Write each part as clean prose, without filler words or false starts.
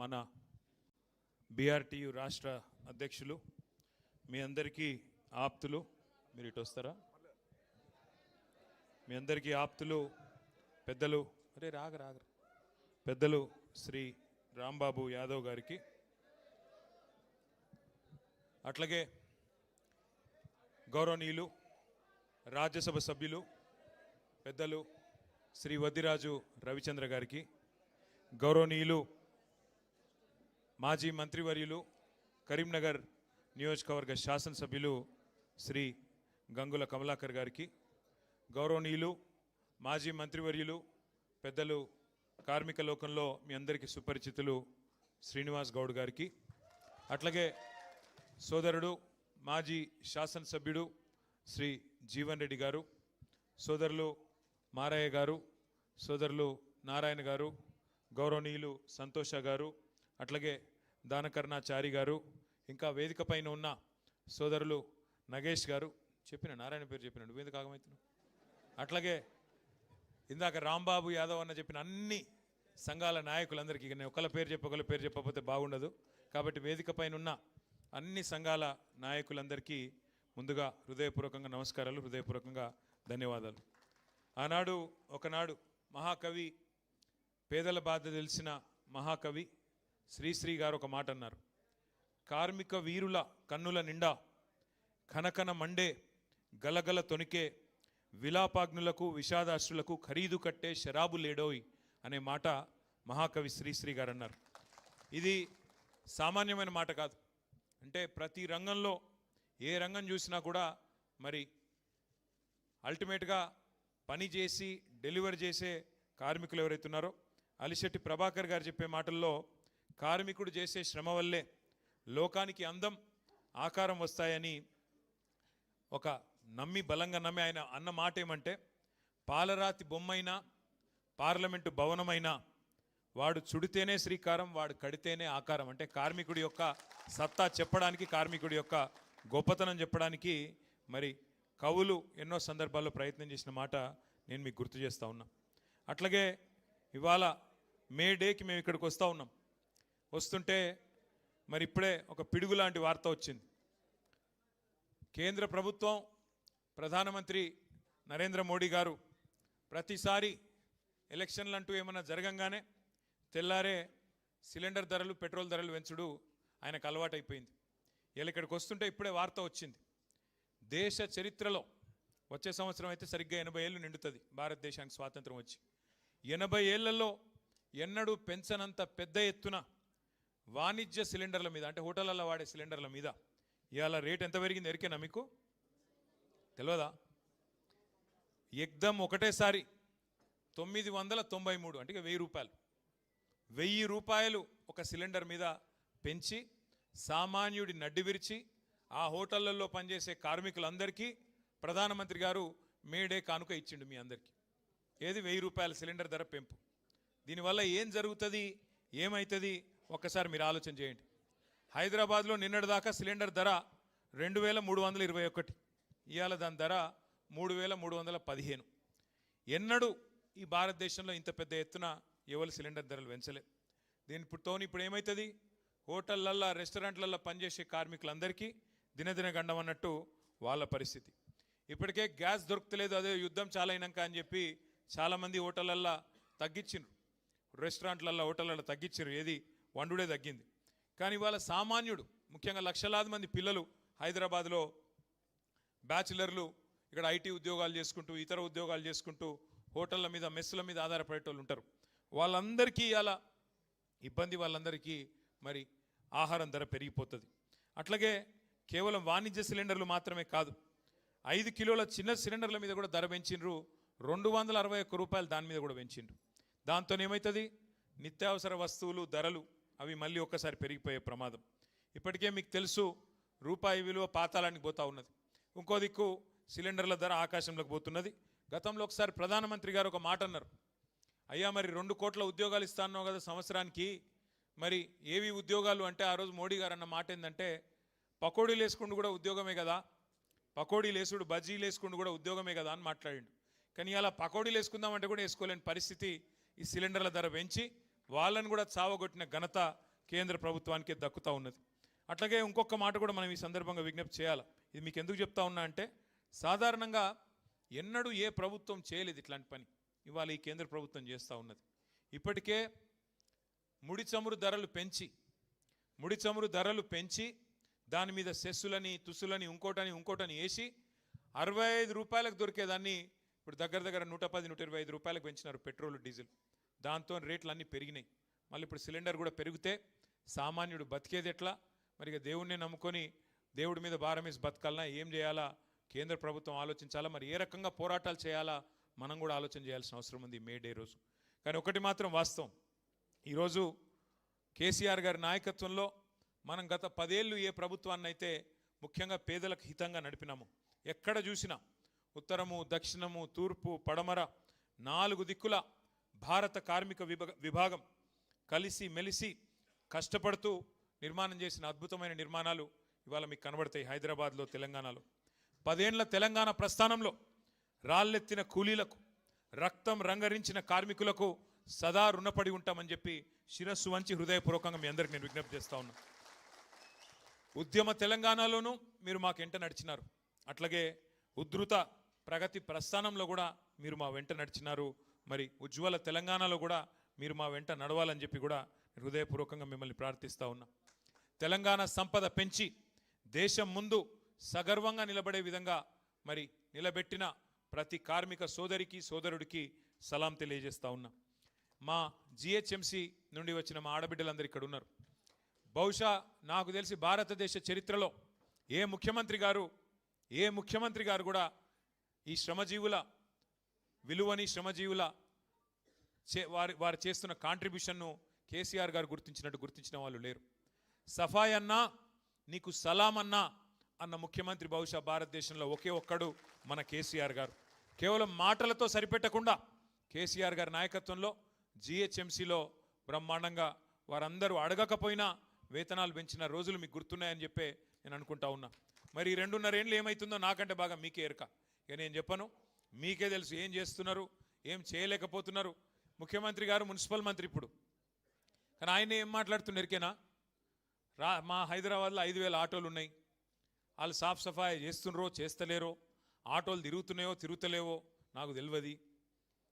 మన బీఆర్టీయు రాష్ట్ర అధ్యక్షులు, మీ అందరికీ ఆప్తులు, మీరు ఇటు వస్తారా? మీ అందరికీ ఆప్తులు పెద్దలు, పెద్దలు శ్రీ రాంబాబు యాదవ్ గారికి, అట్లాగే గౌరవనీయులు రాజ్యసభ సభ్యులు పెద్దలు శ్రీ వద్దిరాజు రవిచంద్ర గారికి, గౌరవనీయులు మాజీ మంత్రివర్యులు కరీంనగర్ నియోజకవర్గ శాసనసభ్యులు శ్రీ గంగుల కమలాకర్ గారికి, గౌరవనీయులు మాజీ మంత్రివర్యులు పెద్దలు కార్మిక లోకంలో మీ అందరికీ సుపరిచితులు శ్రీనివాస్ గౌడ్ గారికి, అట్లాగే సోదరుడు మాజీ శాసనసభ్యుడు శ్రీ జీవన్ రెడ్డి గారు, సోదరులు మారయ్య గారు, సోదరులు నారాయణ గారు, గౌరవనీయులు సంతోష గారు, అట్లాగే దానకర్ణాచారి గారు, ఇంకా వేదిక పైన ఉన్న సోదరులు నగేష్ గారు, చెప్పిన నారాయణ పేరు చెప్పిన నువ్వేందుకు ఆగమవుతున్నావు, అట్లాగే ఇందాక రాంబాబు యాదవ్ అన్న చెప్పిన అన్ని సంఘాల నాయకులందరికీ, నేను ఒకళ్ళ పేరు చెప్పకపోతే బాగుండదు కాబట్టి వేదిక పైన ఉన్న అన్ని సంఘాల నాయకులందరికీ ముందుగా హృదయపూర్వకంగా నమస్కారాలు, హృదయపూర్వకంగా ధన్యవాదాలు. ఆనాడు ఒకనాడు మహాకవి, పేదల బాధ తెలిసిన మహాకవి శ్రీశ్రీ గారు ఒక మాట అన్నారు. కార్మిక వీరుల కన్నుల నిండా కనకన మండే గలగల తొనికే విలాపాగ్నులకు విషాదాశ్రులకు ఖరీదు కట్టే శరాబు లేడోయ్ అనే మాట మహాకవి శ్రీశ్రీ గారు అన్నారు. ఇది సామాన్యమైన మాట కాదు. అంటే ప్రతి రంగంలో ఏ రంగం చూసినా కూడా మరి అల్టిమేట్గా పని చేసి డెలివర్ చేసే కార్మికులు ఎవరైతున్నారో, అలిశెట్టి ప్రభాకర్ గారు చెప్పే మాటల్లో కార్మికుడు చేసే శ్రమ వల్లే లోకానికి అందం ఆకారం వస్తాయని ఒక బలంగా నమ్మి ఆయన అన్న మాట ఏమంటే, పాలరాతి బొమ్మైనా పార్లమెంటు భవనమైనా వాడు చుడితేనే శ్రీకారం, వాడు కడితేనే ఆకారం. అంటే కార్మికుడి యొక్క సత్తా చెప్పడానికి, కార్మికుడి యొక్క గొప్పతనం చెప్పడానికి మరి కవులు ఎన్నో సందర్భాల్లో ప్రయత్నం చేసిన మాట నేను మీకు గుర్తు చేస్తూ ఉన్నా. అట్లాగే ఇవాళ మే డేకి మేము ఇక్కడికి వస్తూ ఉన్నాం. వస్తుంటే మరి ఇప్పుడే ఒక పిడుగు లాంటి వార్త వచ్చింది. కేంద్ర ప్రభుత్వం, ప్రధానమంత్రి నరేంద్ర మోడీ గారు ప్రతిసారి ఎలక్షన్లు అంటూ ఏమన్నా జరగంగానే తెల్లారే సిలిండర్ ధరలు, పెట్రోల్ ధరలు పెంచుడు ఆయనకు అలవాటైపోయింది. ఇలా ఇక్కడికి వస్తుంటే ఇప్పుడే వార్త వచ్చింది. దేశ చరిత్రలో వచ్చే సంవత్సరం అయితే సరిగ్గా 80 ఏళ్ళు నిండుతుంది భారతదేశానికి స్వాతంత్రం వచ్చి. 80 ఏళ్లలో ఎన్నడూ పెంచనంత పెద్ద ఎత్తున వాణిజ్య సిలిండర్ల మీద, అంటే హోటళ్ళల్లో వాడే సిలిండర్ల మీద ఇవాళ రేట్ ఎంత పెరిగింది ఎరికేనా మీకు? తెలియదా? ఎగ్దమ్ ఒకటేసారి 993, అంటే 1000 రూపాయలు, 1000 రూపాయలు ఒక సిలిండర్ మీద పెంచి సామాన్యుడి నడ్డి విరిచి ఆ హోటళ్లలో పనిచేసే కార్మికులందరికీ ప్రధానమంత్రి గారు మే డే కానుక ఇచ్చిండు మీ అందరికీ. ఏది? 1000 రూపాయల సిలిండర్ ధర పెంపు. దీనివల్ల ఏం జరుగుతుంది, ఏమవుతుంది ఒక్కసారి మీరు ఆలోచన చేయండి. హైదరాబాద్లో నిన్నటిదాకా సిలిండర్ ధర 2321, ఇవాళ దాని ధర 3315. ఎన్నడూ ఈ భారతదేశంలో ఇంత పెద్ద ఎత్తున ఎవరు సిలిండర్ ధరలు పెంచలే. దీనితో ఇప్పుడు ఏమవుతుంది, హోటళ్ళల్లో, రెస్టారెంట్లలో పనిచేసే కార్మికులందరికీ దినదిన గండం అన్నట్టు వాళ్ళ పరిస్థితి. ఇప్పటికే గ్యాస్ దొరుకుతలేదు, అదే యుద్ధం చాలా అయినాక అని చెప్పి చాలామంది హోటళ్ళల్లో తగ్గించిండ్రు, రెస్టారెంట్లలో, హోటళ్ళల్లో తగ్గించారు, ఏది వండుడే తగ్గింది. కానీ ఇవాళ సామాన్యుడు, ముఖ్యంగా లక్షలాది మంది పిల్లలు హైదరాబాద్లో బ్యాచిలర్లు ఇక్కడ ఐటీ ఉద్యోగాలు చేసుకుంటూ, ఇతర ఉద్యోగాలు చేసుకుంటూ హోటళ్ళ మీద, మెస్సుల మీద ఆధారపడేటోళ్ళు ఉంటారు. వాళ్ళందరికీ ఇలా ఇబ్బంది, వాళ్ళందరికీ మరి ఆహారం ధర పెరిగిపోతుంది. అట్లాగే కేవలం వాణిజ్య సిలిండర్లు మాత్రమే కాదు, 5 కిలోల చిన్న సిలిండర్ల మీద కూడా ధర పెంచిండ్రు. 261 రూపాయలు దాని మీద కూడా పెంచిండ్రు. దాంతో ఏమవుతుంది, నిత్యావసర వస్తువులు ధరలు అవి మళ్ళీ ఒక్కసారి పెరిగిపోయే ప్రమాదం. ఇప్పటికే మీకు తెలుసు, రూపాయి విలువ పాతాళానికి పోతా ఉన్నది. ఇంకో దిక్కు సిలిండర్ల ధర ఆకాశంలోకి పోతున్నది. గతంలో ఒకసారి ప్రధానమంత్రి గారు ఒక మాట అన్నారు, అయ్యా మరి 2 కోట్ల ఉద్యోగాలు ఇస్తాన్నావు కదా సంవత్సరానికి, మరి ఏవి ఉద్యోగాలు అంటే ఆ రోజు మోడీ గారు అన్న మాట ఏంటంటే, పకోడీలు వేసుకుంటూ కూడా ఉద్యోగమే కదా, పకోడీలు వేసుడు, బజ్జీలు వేసుకుంటూ కూడా ఉద్యోగమే కదా అని మాట్లాడిండు. కానీ అలా పకోడీలు వేసుకుందామంటే కూడా వేసుకోలేని పరిస్థితి ఈ సిలిండర్ల ధర పెంచి వాళ్ళని కూడా చావగొట్టిన ఘనత కేంద్ర ప్రభుత్వానికే దక్కుతూ ఉన్నది. అట్లాగే ఇంకొక మాట కూడా మనం ఈ సందర్భంగా విజ్ఞప్తి చేయాలి. ఇది మీకు ఎందుకు చెప్తా ఉన్నా అంటే సాధారణంగా ఎన్నడూ ఏ ప్రభుత్వం చేయలేదు ఇట్లాంటి పని. ఇవాళ ఈ కేంద్ర ప్రభుత్వం చేస్తూ ఉన్నది. ఇప్పటికే ముడి చమురు ధరలు పెంచి దాని మీద సెస్సులని తుస్సులని ఇంకోటని వేసి 65 రూపాయలకు దొరికేదాన్ని ఇప్పుడు దగ్గర 110-125 రూపాయలకు పెంచినారు పెట్రోల్ డీజిల్. దాంతో రేట్లు అన్నీ పెరిగినాయి. మళ్ళీ ఇప్పుడు సిలిండర్ కూడా పెరిగితే సామాన్యుడు బతికేది ఎట్లా? మరి ఇక దేవుణ్ణి నమ్ముకొని దేవుడి మీద భారం వేసి బతకాలన్నా ఏం చేయాలా కేంద్ర ప్రభుత్వం ఆలోచించాలా. మరి ఏ రకంగా పోరాటాలు చేయాలా మనం కూడా ఆలోచన చేయాల్సిన అవసరం ఉంది మే డే రోజు. కానీ ఒకటి మాత్రం వాస్తవం, ఈరోజు కేసీఆర్ గారి నాయకత్వంలో మనం గత 10 ఏళ్ళు ఏ ప్రభుత్వాన్ని అయితే ముఖ్యంగా పేదలకు హితంగా నడిపినాము, ఎక్కడ చూసినా ఉత్తరము దక్షిణము తూర్పు పడమర 4 దిక్కుల భారత కార్మిక విభాగం కలిసి మెలిసి కష్టపడుతూ నిర్మాణం చేసిన అద్భుతమైన నిర్మాణాలు ఇవాళ మీకు కనబడతాయి. హైదరాబాద్లో తెలంగాణలో 10 ఏళ్ల తెలంగాణ ప్రస్థానంలో రాళ్ళెత్తిన కూలీలకు రక్తం రంగరించిన కార్మికులకు సదా రుణపడి ఉంటామని చెప్పి శిరస్సు వంచి హృదయపూర్వకంగా మీ అందరికి నేను విజ్ఞప్తి చేస్తా ఉన్నా. ఉద్యమ తెలంగాణలోనూ మీరు మాకు వెంట నడిచినారు, అట్లాగే ఉద్ధృత ప్రగతి ప్రస్థానంలో కూడా మీరు మా వెంట నడిచినారు. మరి ఉజ్వల తెలంగాణలో కూడా మీరు మా వెంట నడవాలని చెప్పి కూడా హృదయపూర్వకంగా మిమ్మల్ని ప్రార్థిస్తూ ఉన్నా. తెలంగాణ సంపద పెంచి దేశం ముందు సగర్వంగా నిలబడే విధంగా మరి నిలబెట్టిన ప్రతి కార్మిక సోదరికి సోదరుడికి సలాం తెలియజేస్తూ ఉన్నా. మా జిహెచ్ఎంసి నుండి వచ్చిన మా ఆడబిడ్డలందరూ ఇక్కడ ఉన్నారు. బహుశా నాకు తెలిసి భారతదేశ చరిత్రలో ఏ ముఖ్యమంత్రి గారు కూడా ఈ శ్రమజీవుల విలువని శ్రమజీవుల వారు చేస్తున్న కాంట్రిబ్యూషన్ను కేసీఆర్ గారు గుర్తించిన వాళ్ళు లేరు. సఫాయి అన్నా నీకు సలాం అన్నా అన్న ముఖ్యమంత్రి బహుశా భారతదేశంలో ఒకే ఒక్కడు మన కేసీఆర్ గారు. కేవలం మాటలతో సరిపెట్టకుండా కేసీఆర్ గారి నాయకత్వంలో జిహెచ్ఎంసీలో బ్రహ్మాండంగా వారందరూ అడగకపోయినా వేతనాలు పెంచిన రోజులు మీకు గుర్తున్నాయని చెప్పే నేను అనుకుంటా ఉన్నా. మరి 2.5 ఏళ్ళు ఏమవుతుందో నాకంటే బాగా మీకే ఎరక. ఇక నేను చెప్పను, మీకే తెలుసు ఏం చేస్తున్నారు ఏం చేయలేకపోతున్నారు. ముఖ్యమంత్రి గారు మున్సిపల్ మంత్రి ఇప్పుడు, కానీ ఆయన ఏం మాట్లాడుతున్నారు ఎరికేనా? మా హైదరాబాద్లో 5,000 ఆటోలు ఉన్నాయి, వాళ్ళు సాఫ్ సఫాయి చేస్తున్నారో చేస్తలేరో, ఆటోలు తిరుగుతున్నాయో తిరుగుతలేవో నాకు తెలియదు.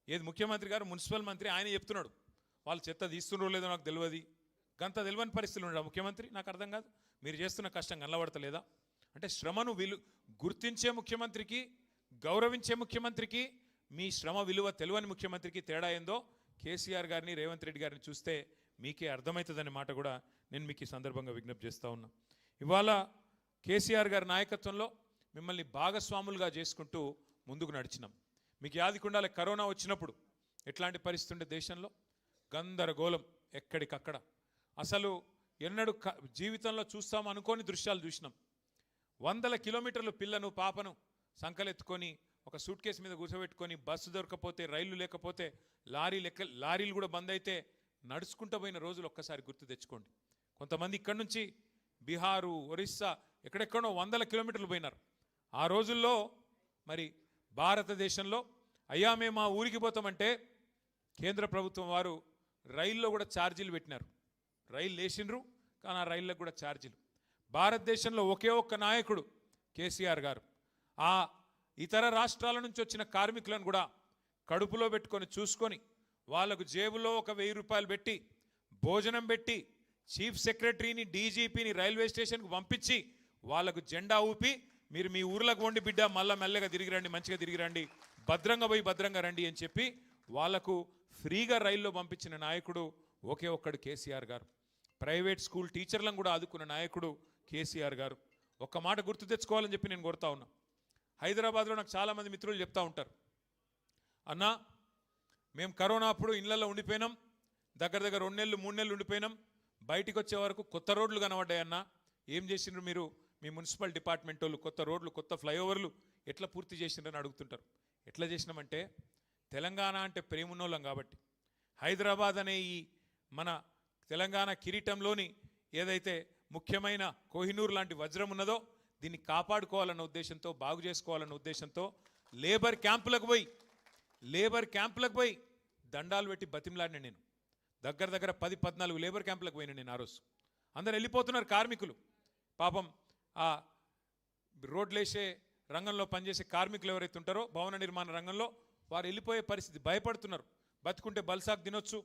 ఏది ముఖ్యమంత్రి గారు మున్సిపల్ మంత్రి ఆయన చెప్తున్నాడు వాళ్ళు చెత్త తీస్తున్నారో లేదో నాకు తెలియదు. గంత తెలియని పరిస్థితులు ఉండవు ముఖ్యమంత్రి. నాకు అర్థం కాదు, మీరు చేస్తున్న కష్టం కనబడతలేదా? అంటే శ్రమను గుర్తించే ముఖ్యమంత్రికి, గౌరవించే ముఖ్యమంత్రికి, మీ శ్రమ విలువ తెలియని ముఖ్యమంత్రికి తేడా ఏందో కేసీఆర్ గారిని రేవంత్ రెడ్డి గారిని చూస్తే మీకే అర్థమవుతుందనే మాట కూడా నేను మీకు ఈ సందర్భంగా విజ్ఞప్తి చేస్తూ ఉన్నా. ఇవాళ కేసీఆర్ గారి నాయకత్వంలో మిమ్మల్ని భాగస్వాములుగా చేసుకుంటూ ముందుకు నడిచినాం. మీకు యాదికుండాలి, కరోనా వచ్చినప్పుడు ఎట్లాంటి పరిస్థితి ఉండే దేశంలో? గందరగోళం ఎక్కడికక్కడ. అసలు ఎన్నడూ జీవితంలో చూస్తాం అనుకోని దృశ్యాలు చూసినాం. 100 కిలోమీటర్లు పిల్లను పాపను సంకలెత్తుకొని ఒక సూట్ కేసు మీద కూర్చోబెట్టుకొని బస్సు దొరకపోతే రైళ్లు లేకపోతే లారీలు కూడా బంద్ అయితే నడుచుకుంటూ పోయిన రోజులు ఒక్కసారి గుర్తు తెచ్చుకోండి. కొంతమంది ఇక్కడి నుంచి బీహారు ఒరిస్సా ఎక్కడెక్కడో 100 కిలోమీటర్లు పోయినారు. ఆ రోజుల్లో మరి భారతదేశంలో అయ్యా మేము మా ఊరికి పోతామంటే కేంద్ర ప్రభుత్వం వారు రైల్లో కూడా ఛార్జీలు పెట్టినారు. రైలు వేసిండ్రు కానీ ఆ రైళ్ళకు కూడా ఛార్జీలు. భారతదేశంలో ఒకే ఒక్క నాయకుడు కేసీఆర్ గారు ఆ ఇతర రాష్ట్రాల నుంచి వచ్చిన కార్మికులను కూడా కడుపులో పెట్టుకొని చూసుకొని వాళ్ళకు జేబులో ఒక 1000 రూపాయలు పెట్టి భోజనం పెట్టి చీఫ్ సెక్రటరీని డీజీపీని రైల్వే స్టేషన్కు పంపించి వాళ్ళకు జెండా ఊపి మీరు మీ ఊర్లకు వండి బిడ్డ మళ్ళా మెల్లగా తిరిగి రండి, మంచిగా తిరిగి రండి, భద్రంగా పోయి భద్రంగా రండి అని చెప్పి వాళ్లకు ఫ్రీగా రైల్లో పంపించిన నాయకుడు ఒకే ఒక్కడు కేసీఆర్ గారు. ప్రైవేట్ స్కూల్ టీచర్లను కూడా ఆదుకున్న నాయకుడు కేసీఆర్ గారు. ఒక్క మాట గుర్తు తెచ్చుకోవాలని చెప్పి నేను కోరుతా ఉన్నా. హైదరాబాద్లో నాకు చాలామంది మిత్రులు చెప్తా ఉంటారు, అన్నా మేము కరోనా అప్పుడు ఇళ్లలో ఉండిపోయినాం, దగ్గర 2 నెలలు 3 నెలలు ఉండిపోయినాం, బయటికి వచ్చే వరకు కొత్త రోడ్లు కనబడ్డాయన్నా, ఏం చేసిండ్రు మీరు మీ మున్సిపల్ డిపార్ట్మెంట్ వాళ్ళు? కొత్త రోడ్లు కొత్త ఫ్లైఓవర్లు ఎట్లా పూర్తి చేసిండ్రని అడుగుతుంటారు. ఎట్లా చేసినామంటే తెలంగాణ అంటే ప్రేమున్నోళ్ళం కాబట్టి, హైదరాబాద్ అనే ఈ మన తెలంగాణ కిరీటంలోని ఏదైతే ముఖ్యమైన కోహినూర్ లాంటి వజ్రం ఉన్నదో దీన్ని కాపాడుకోవాలన్న ఉద్దేశంతో, బాగు చేసుకోవాలన్న ఉద్దేశంతో లేబర్ క్యాంపులకు పోయి దండాలు పెట్టి బతిమలాడిన నేను. దగ్గర దగ్గర 10-14 లేబర్ క్యాంపులకు పోయినా నేను ఆ రోజు. అందరు వెళ్ళిపోతున్నారు కార్మికులు. పాపం ఆ రోడ్లేసే రంగంలో పనిచేసే కార్మికులు ఎవరైతే ఉంటారో భవన నిర్మాణ రంగంలో వారు వెళ్ళిపోయే పరిస్థితి, భయపడుతున్నారు. బతుకుంటే బల్సాకు తినొచ్చు,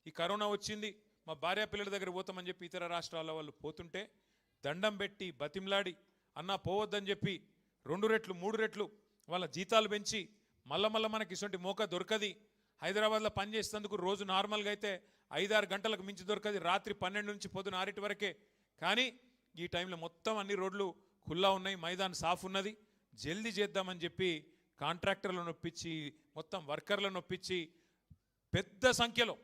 ఈ కరోనా వచ్చింది, మా భార్య పిల్లల దగ్గర పోతామని చెప్పి ఇతర రాష్ట్రాల వాళ్ళు పోతుంటే దండం పెట్టి బతిమలాడి అన్నా పోవద్దని చెప్పి 2 రెట్లు 3 రెట్లు వాళ్ళ జీతాలు పెంచి మళ్ళా మనకి ఇటువంటి మోక దొరకది. హైదరాబాద్లో పనిచేసేందుకు రోజు నార్మల్గా అయితే 5-6 గంటలకు మించి దొరకది, రాత్రి 12 నుంచి పొద్దున 6 వరకే. కానీ ఈ టైంలో మొత్తం అన్ని రోడ్లు ఖుల్లా ఉన్నాయి, మైదాన్ సాఫ్ ఉన్నది, జల్దీ చేద్దామని చెప్పి కాంట్రాక్టర్లను ఒప్పించి మొత్తం వర్కర్లను ఒప్పించి పెద్ద సంఖ్యలో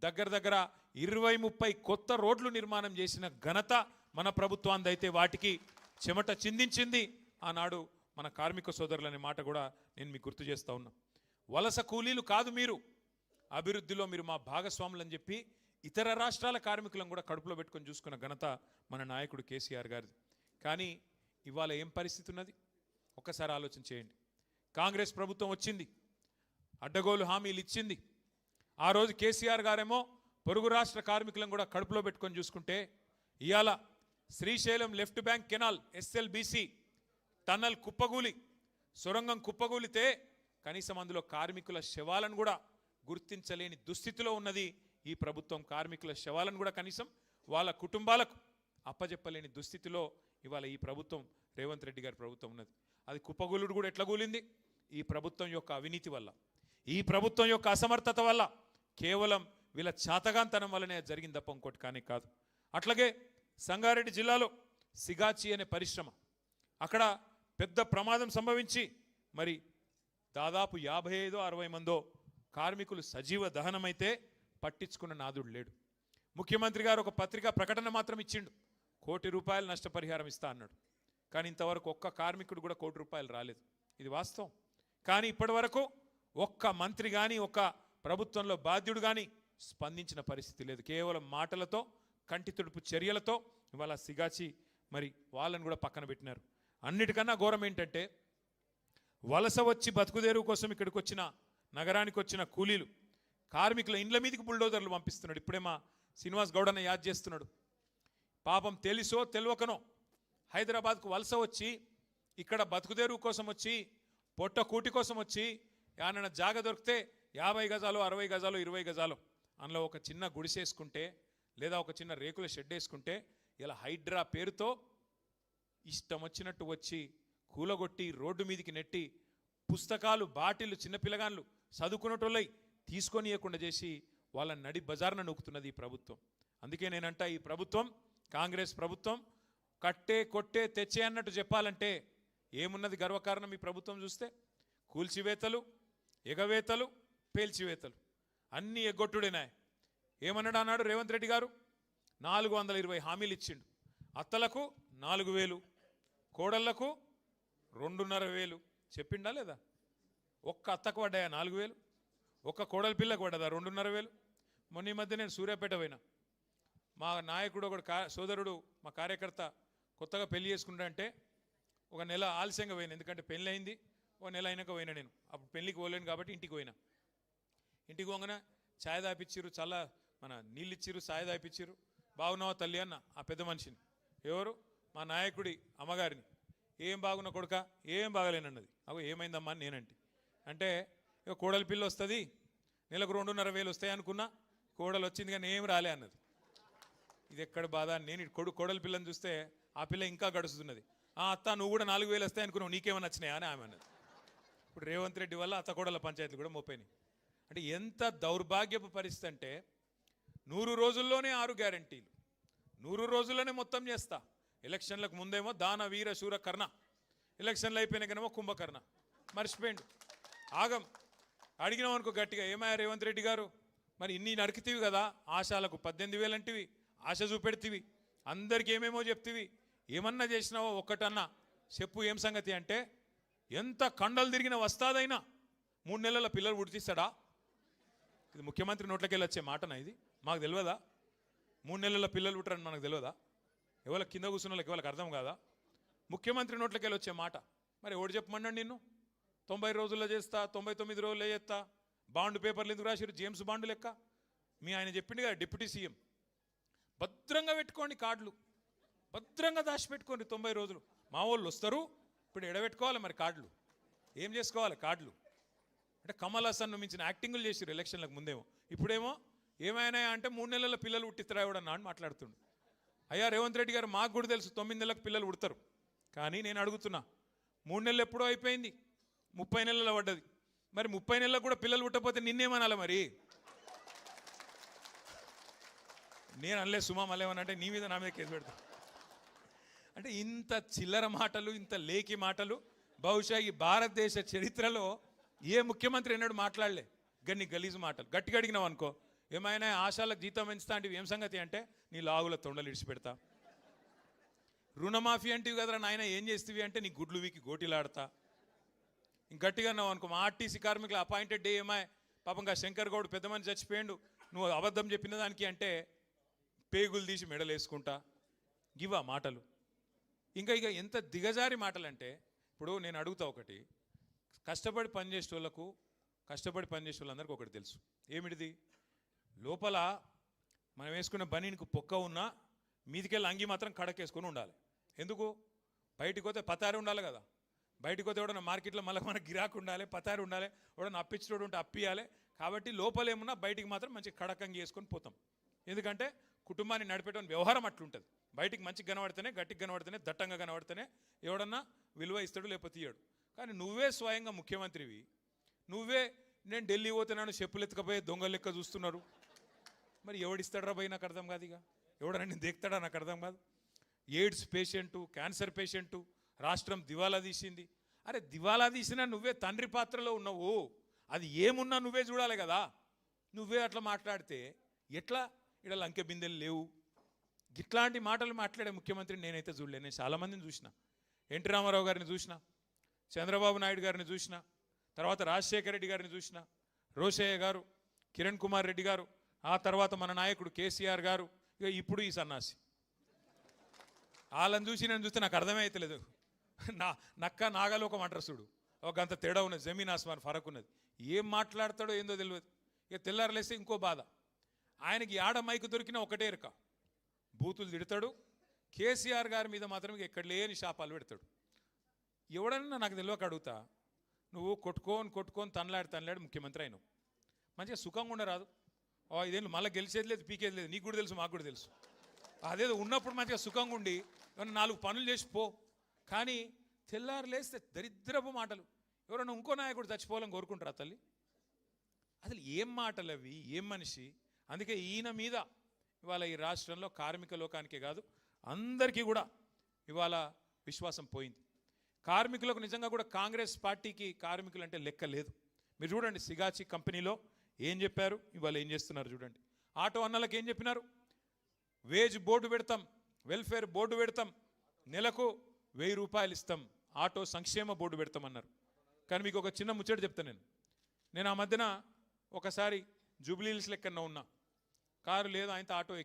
దగ్గర దగ్గర 20-30 కొత్త రోడ్లు నిర్మాణం చేసిన ఘనత మన ప్రభుత్వాన్ని. అయితే వాటికి చెమట చిందించింది ఆనాడు మన కార్మిక సోదరులనే మాట కూడా నేను మీకు గుర్తు చేస్తూ ఉన్నా. వలస కూలీలు కాదు మీరు, అభివృద్ధిలో మీరు మా భాగస్వాములని చెప్పి ఇతర రాష్ట్రాల కార్మికులను కూడా కడుపులో పెట్టుకొని చూసుకున్న ఘనత మన నాయకుడు కేసీఆర్ గారిది. కానీ ఇవాళ ఏం పరిస్థితి ఉన్నది ఒక్కసారి ఆలోచన చేయండి. కాంగ్రెస్ ప్రభుత్వం వచ్చింది, అడ్డగోలు హామీలు ఇచ్చింది. ఆ రోజు కేసీఆర్ గారేమో పొరుగు రాష్ట్ర కార్మికులను కూడా కడుపులో పెట్టుకొని చూసుకుంటే ఇవాళ Srisailam left bank canal SLBC tunnel కుప్పగూలి, సొరంగం కుప్పగూలితే కనీసం అందులో కార్మికుల శవాలను కూడా గుర్తించలేని దుస్థితిలో ఉన్నది ఈ ప్రభుత్వం. కార్మికుల శవాలను కూడా కనీసం వాళ్ళ కుటుంబాలకు అప్పజెప్పలేని దుస్థితిలో ఇవాళ ఈ ప్రభుత్వం, రేవంత్ రెడ్డి గారి ప్రభుత్వం ఉన్నది. అది కుప్పగూలుడు కూడా ఎట్లా కూలింది? ఈ ప్రభుత్వం యొక్క అవినీతి వల్ల, ఈ ప్రభుత్వం యొక్క అసమర్థత వల్ల, కేవలం వీళ్ళ చాతగాంతనం వల్లనే జరిగింది తప్ప ఇంకోటి కానీ కాదు. అట్లాగే సంగారెడ్డి జిల్లాలో సిగాచి అనే పరిశ్రమ, అక్కడ పెద్ద ప్రమాదం సంభవించి మరి దాదాపు 55-60 మందో కార్మికులు సజీవ దహనమైతే పట్టించుకున్న నాదుడు లేడు. ముఖ్యమంత్రి గారు ఒక పత్రికా ప్రకటన మాత్రం ఇచ్చిండు, ₹1 కోటి నష్టపరిహారం ఇస్తా అన్నాడు. కానీ ఇంతవరకు ఒక్క కార్మికుడు కూడా ₹1 కోటి రాలేదు. ఇది వాస్తవం. కానీ ఇప్పటి వరకు ఒక్క మంత్రి కానీ ఒక్క ప్రభుత్వంలో బాధ్యుడు కానీ స్పందించిన పరిస్థితి లేదు. కేవలం మాటలతో, కంటి తుడుపు చర్యలతో ఇవాళ సిగాచి మరి వాళ్ళని కూడా పక్కన పెట్టినారు. అన్నిటికన్నా ఘోరం ఏంటంటే వలస వచ్చి బతుకుదేరువు కోసం ఇక్కడికి వచ్చిన, నగరానికి వచ్చిన కూలీలు కార్మికుల ఇండ్ల మీదకి బుల్డోజర్లు పంపిస్తున్నాడు. ఇప్పుడే మా శ్రీనివాస్ గౌడన్న యాద్ చేస్తున్నాడు. పాపం తెలుసో తెలియకనో హైదరాబాద్కు వలస వచ్చి ఇక్కడ బతుకుదేరువు కోసం వచ్చి, పొట్ట కూటి కోసం వచ్చి ఏమన్నా జాగ దొరికితే 50 గజాలు 60 గజాలు 20 గజాలు అందులో ఒక చిన్న గుడిసేసుకుంటే లేదా ఒక చిన్న రేకుల షెడ్ వేసుకుంటే ఇలా హైడ్రా పేరుతో ఇష్టం వచ్చినట్టు వచ్చి కూలగొట్టి రోడ్డు మీదకి నెట్టి పుస్తకాలు, బాటిళ్ళు, చిన్నపిల్లగాళ్ళు చదువుకునేటోళ్ళై తీసుకొని ఇవ్వకుండా చేసి వాళ్ళ నడి బజార్న నొక్కుతున్నది ఈ ప్రభుత్వం. అందుకే నేనంట ఈ ప్రభుత్వం, కాంగ్రెస్ ప్రభుత్వం కట్టే కొట్టే తెచ్చే అన్నట్టు చెప్పాలంటే ఏమున్నది గర్వకారణం ఈ ప్రభుత్వం చూస్తే? కూల్చివేతలు, ఎగవేతలు, పేల్చివేతలు అన్నీ ఎగ్గొట్టుడేనాయి. ఏమన్నాడు అన్నాడు రేవంత్ రెడ్డి గారు? 420 హామీలు ఇచ్చిండు. అత్తలకు 4000, కోడళ్లకు 2,500 చెప్పిండా లేదా? ఒక్క అత్తకు పడ్డాయా 4000? ఒక్క కోడల పిల్లకు పడ్డదా 2,500? మొన్న ఈ మధ్య నేను సూర్యాపేట పోయినా, మా నాయకుడు ఒకడు సోదరుడు మా కార్యకర్త కొత్తగా పెళ్లి చేసుకుంటా అంటే ఒక నెల ఆలస్యంగా పోయినా, ఎందుకంటే పెళ్ళి అయింది. ఒక నెల అయినాక పోయినా. నేను అప్పుడు పెళ్ళికి పోలేను కాబట్టి ఇంటికి పోయినా. ఇంటికి పోగానే ఛాయ్ దాపిచ్చిర్రు, చల్ల మన నీళ్ళు ఇచ్చిర్రు, ఛాయ్ దాపిచ్చిర్రు. బాగున్నావా తల్లి అన్న ఆ పెద్ద మనిషిని. ఎవరు? మా నాయకుడి అమ్మగారిని. ఏం బాగున్నా కొడుక? ఏం బాగలేనన్నది. అగో ఏమైందమ్మా అని నేనంటే, అంటే ఇక కోడలి పిల్ల వస్తుంది, నెలకు 2,500 వస్తాయి అనుకున్నా, కోడలు వచ్చింది కానీ ఏం రాలే అన్నది. ఇది ఎక్కడ బాధ? నేను కోడలి పిల్లని చూస్తే ఆ పిల్ల ఇంకా గడుస్తున్నది. అత్త నువ్వు కూడా 4,000 వస్తాయి అనుకున్నావు, నీకేమైనా వచ్చినాయా అని ఆమె అన్నది. ఇప్పుడు రేవంత్ రెడ్డి వల్ల అత్త కోడల పంచాయతీలు కూడా మోపోయినాయి. అంటే ఎంత దౌర్భాగ్యపు పరిస్థితి అంటే 100 రోజుల్లోనే 6 గ్యారంటీలు, 100 రోజుల్లోనే మొత్తం చేస్తా. ఎలక్షన్లకు ముందేమో దాన వీర శూర కర్ణ, ఎలక్షన్లు అయిపోయినాకనేమో కుంభకర్ణ. మర్చిపోయిండు. ఆగం. అడిగినాం అనుకో గట్టిగా, ఏమయ్యా రేవంత్ రెడ్డి గారు మరి ఇన్ని నరికితీవి కదా, ఆశాలకు 18,000 అంటివి, ఆశ చూపెడితివి, అందరికి ఏమేమో చెప్తివి, ఏమన్నా చేసినావో ఒక్కటన్నా చెప్పు ఏం సంగతి అంటే, ఎంత కండలు తిరిగిన వస్తాదైనా 3 నెలల పిల్లలు పుట్టిస్తాడా? ఇది ముఖ్యమంత్రి నోట్లకెళ్ళి వచ్చే మాటనా? ఇది మాకు తెలియదా? 3 నెలల పిల్లలు పుట్టరని మనకు తెలియదా? ఎవరికి కింద కూర్చున్న వాళ్ళకి ఎవరికి అర్థం కాదా? ముఖ్యమంత్రి నోట్లకెళ్ళి వచ్చే మాట. మరి ఎవడు చెప్పమన్నాడు నిన్ను? 90 రోజుల్లో చేస్తా, 99 రోజుల్లో చేస్తా, బాండ్ పేపర్లు ఎందుకు రాసిరు? జేమ్స్ బాండ్ లెక్క మీ ఆయన చెప్పిండు కదా డిప్యూటీ సీఎం, భద్రంగా పెట్టుకోండి కార్డులు, భద్రంగా దాచిపెట్టుకోండి 90 రోజులు. మా వాళ్ళు వస్తారు, ఇప్పుడు ఎడబెట్టుకోవాలి మరి కార్డులు, ఏం చేసుకోవాలి కార్డులు అంటే కమల్ హాసన్ మించిన యాక్టింగులు చేసారు ఎలక్షన్లకు ముందేమో. ఇప్పుడేమో ఏమైనా అంటే 3 నెలల పిల్లలు పుట్టిస్తారా ఎవడన్నా అని మాట్లాడుతుండు. అయ్యా రేవంత్ రెడ్డి గారు, మాకు కూడా తెలుసు 9 నెలలకు పిల్లలు పుడతారు, కానీ నేను అడుగుతున్నా 3 నెలలు ఎప్పుడో అయిపోయింది, 30 నెలల పడ్డది. మరి 30 నెలలకు కూడా పిల్లలు పుట్టకపోతే నిన్నేమనాలి మరి? నేను అనలే సుమా మళ్ళేమనంటే నీ మీద నా మీద కేసు పెడతా. అంటే ఇంత చిల్లర మాటలు, ఇంత లేకి మాటలు బహుశా ఈ భారతదేశ చరిత్రలో ఏ ముఖ్యమంత్రి ఎన్నడూ మాట్లాడలే. గన్ని గలీజు మాటలు గట్టిగా అడిగినావు అనుకో, ఏమైనా ఆశాలకు జీతం పెంచుతా అంటే ఏం సంగతి అంటే నీ లాగుల తొండలు ఇడిచిపెడతా. రుణమాఫీ అంటివి కదరా నాయన, ఏం చేస్తేవి అంటే నీ గుడ్లు వీకి గోటీలాడతా. గట్టిగా అన్నావు అనుకో, మా ఆర్టీసీ కార్మికులు అపాయింటెడ్ డే ఏమై పాపంగా శంకర్ గౌడ్ పెద్ద మంది చచ్చిపోయిండు, నువ్వు అబద్ధం చెప్పిన దానికి అంటే పేగులు తీసి మెడలు వేసుకుంటా. గివా మాటలు. ఇంకా ఎంత దిగజారి మాటలు అంటే, ఇప్పుడు నేను అడుగుతా ఒకటి, కష్టపడి పనిచేసే వాళ్ళకు, కష్టపడి పనిచేసే వాళ్ళందరికీ ఒకటి తెలుసు, ఏమిటిది? లోపల మనం వేసుకున్న బనీనికి పొక్క ఉన్నా మీదికెళ్ళి అంగి మాత్రం కడకేసుకొని ఉండాలి. ఎందుకు? బయటికి పోతే పతారి ఉండాలి కదా, బయటికి పోతే ఎవడన్నా మార్కెట్లో మళ్ళీ మనకు గిరాకు ఉండాలి, పతారి ఉండాలి, ఎవడన్నా అప్పించడం ఉంటే అప్పియాలి. కాబట్టి లోపల ఏమున్నా బయటికి మాత్రం మంచి కడకంగి వేసుకొని పోతాం. ఎందుకంటే కుటుంబాన్ని నడిపేటువంటి వ్యవహారం అట్లుంటుంది. బయటికి మంచిగా కనబడితేనే, గట్టిగా కనబడితేనే, దట్టంగా కనబడితేనే ఎవడన్నా విలువ ఇస్తాడు, లేకపోతే ఇయ్యాడు. కానీ నువ్వే స్వయంగా ముఖ్యమంత్రివి, నువ్వే నేను ఢిల్లీ పోతున్నాను చెప్పులు ఎత్తుకపోయే దొంగ లెక్క చూస్తున్నారు. మరి ఎవడిస్తాడరా పోయి నాకు అర్థం కాదు. ఇక ఎవడన్నా నేను దేక్తాడా నాకు అర్థం కాదు. ఎయిడ్స్ పేషెంటు, క్యాన్సర్ పేషెంటు, రాష్ట్రం దివాలా తీసింది. అరే దివాలా తీసినా నువ్వే తండ్రి పాత్రలో ఉన్నావు, అది ఏమున్నా నువ్వే చూడాలి కదా. నువ్వే అట్లా మాట్లాడితే ఎట్లా? ఇక్కడ లంకె బిందెలు లేవు, ఇట్లాంటి మాటలు మాట్లాడే ముఖ్యమంత్రి నేనైతే చూడలేను. నేను చాలామందిని చూసిన, ఎన్టీ రామారావు గారిని చూసిన, చంద్రబాబు నాయుడు గారిని చూసిన, తర్వాత రాజశేఖర రెడ్డి గారిని చూసిన, రోషయ్య గారు, కిరణ్ కుమార్ రెడ్డి గారు, ఆ తర్వాత మన నాయకుడు కేసీఆర్ గారు, ఇక ఇప్పుడు ఈ సన్నాసి. వాళ్ళని చూసి నేను చూస్తే నాకు అర్థమే అవుతలేదు. నక్క నాగలోకం అంటారు చూడు, ఒక అంత తేడా ఉన్నది, జమీన్ ఆస్మాన్ ఫరక్ ఉన్నది. ఏం మాట్లాడతాడో ఏందో తెలియదు. ఇక తెల్లారలేస్తే ఇంకో బాధ, ఆయనకి ఆడ మైకు దొరికినా ఒకటే ఎరక, బూతులు తిడతాడు. కేసీఆర్ గారి మీద మాత్రం ఎక్కడ లేని శాపాలు పెడతాడు. ఎవడన్నా నాకు తెలియక అడుగుతా, నువ్వు కొట్టుకొని తనలాడి ముఖ్యమంత్రి అయినావు, మంచిగా సుఖంగా ఉండరాదు? ఇదేం మళ్ళీ గెలిచేది లేదు, పీకేది లేదు, నీకు కూడా తెలుసు, మాకు కూడా తెలుసు. అదేదో ఉన్నప్పుడు మంచిగా సుఖంగా ఉండి 4 పనులు చేసి పో. కానీ తెల్లారు లేస్తే దరిద్రపు మాటలు. ఎవరన్నా ఇంకో నాయకుడు చచ్చిపోవాలని కోరుకుంటారా తల్లి? అసలు ఏం మాటలు అవి, ఏం మనిషి? అందుకే ఈయన మీద ఇవాళ ఈ రాష్ట్రంలో కార్మిక లోకానికే కాదు అందరికీ కూడా ఇవాళ విశ్వాసం పోయింది. కార్మికులకు నిజంగా కూడా కాంగ్రెస్ పార్టీకి కార్మికులు అంటే లెక్క లేదు. మీరు చూడండి, సిగాచి కంపెనీలో ఏం చెప్పారు, ఇవాళ ఏం చేస్తున్నారు చూడండి. ఆటో అన్నలకు ఏం చెప్పినారు? వేజ్ బోర్డు పెడతాం, వెల్ఫేర్ బోర్డు పెడతాం, నెలకు 1000 రూపాయలు ఇస్తాం, ఆటో సంక్షేమ బోర్డు పెడతామన్నారు. కానీ మీకు ఒక చిన్న ముచ్చట చెప్తాను. నేను ఆ మధ్యన ఒకసారి జూబ్లీహిల్స్ లెక్కన ఉన్నా, కారు లేదు, ఆయనతో ఆటో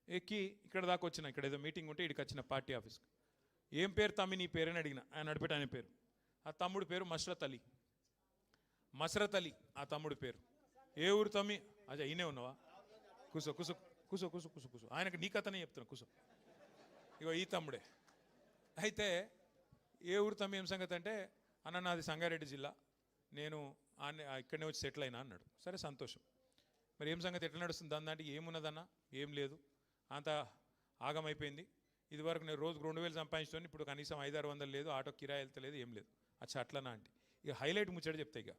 ఎక్కి ఇక్కడ దాకా వచ్చిన, ఇక్కడ ఏదో మీటింగ్ ఉంటే ఇక్కడికి వచ్చిన పార్టీ ఆఫీస్కి. ఏం పేరు తమ్మి నీ పేరని అడిగిన, ఆయన నడిపెట్టి ఆయన పేరు, ఆ తమ్ముడు పేరు మస్రత్ అలీ. ఆ తమ్ముడు పేరు. ఏ ఊరు తమ్మి? అజా ఈయనే ఉన్నావా? కూసో కూసో కూసో కూసో కూసో కూసో ఆయనకు నీ కథనే చెప్తున్నా, కూసో. ఇగో ఈ తమ్ముడే. అయితే ఏ ఊరు తమ్మి, ఏం సంగతి అంటే, అన్న నాది సంగారెడ్డి జిల్లా, నేను ఇక్కడనే వచ్చి సెటిల్ అయినా అన్నాడు. సరే సంతోషం. మరి ఏం సంగతి ఎట్లా నడుస్తుంది దాంట్లో? ఏమున్నదన్న? ఏం లేదు, అంత ఆగమైపోయింది. ఇదివరకు నేను రోజుకు 2000 సంపాదించుకొని ఇప్పుడు కనీసం 500-600 లేదు, ఆటో కిరాయి వెళ్తలేదు, ఏం లేదు. అచ్చా అట్లనా అంటే ఇక హైలైట్ ముచ్చట చెప్తా. ఇక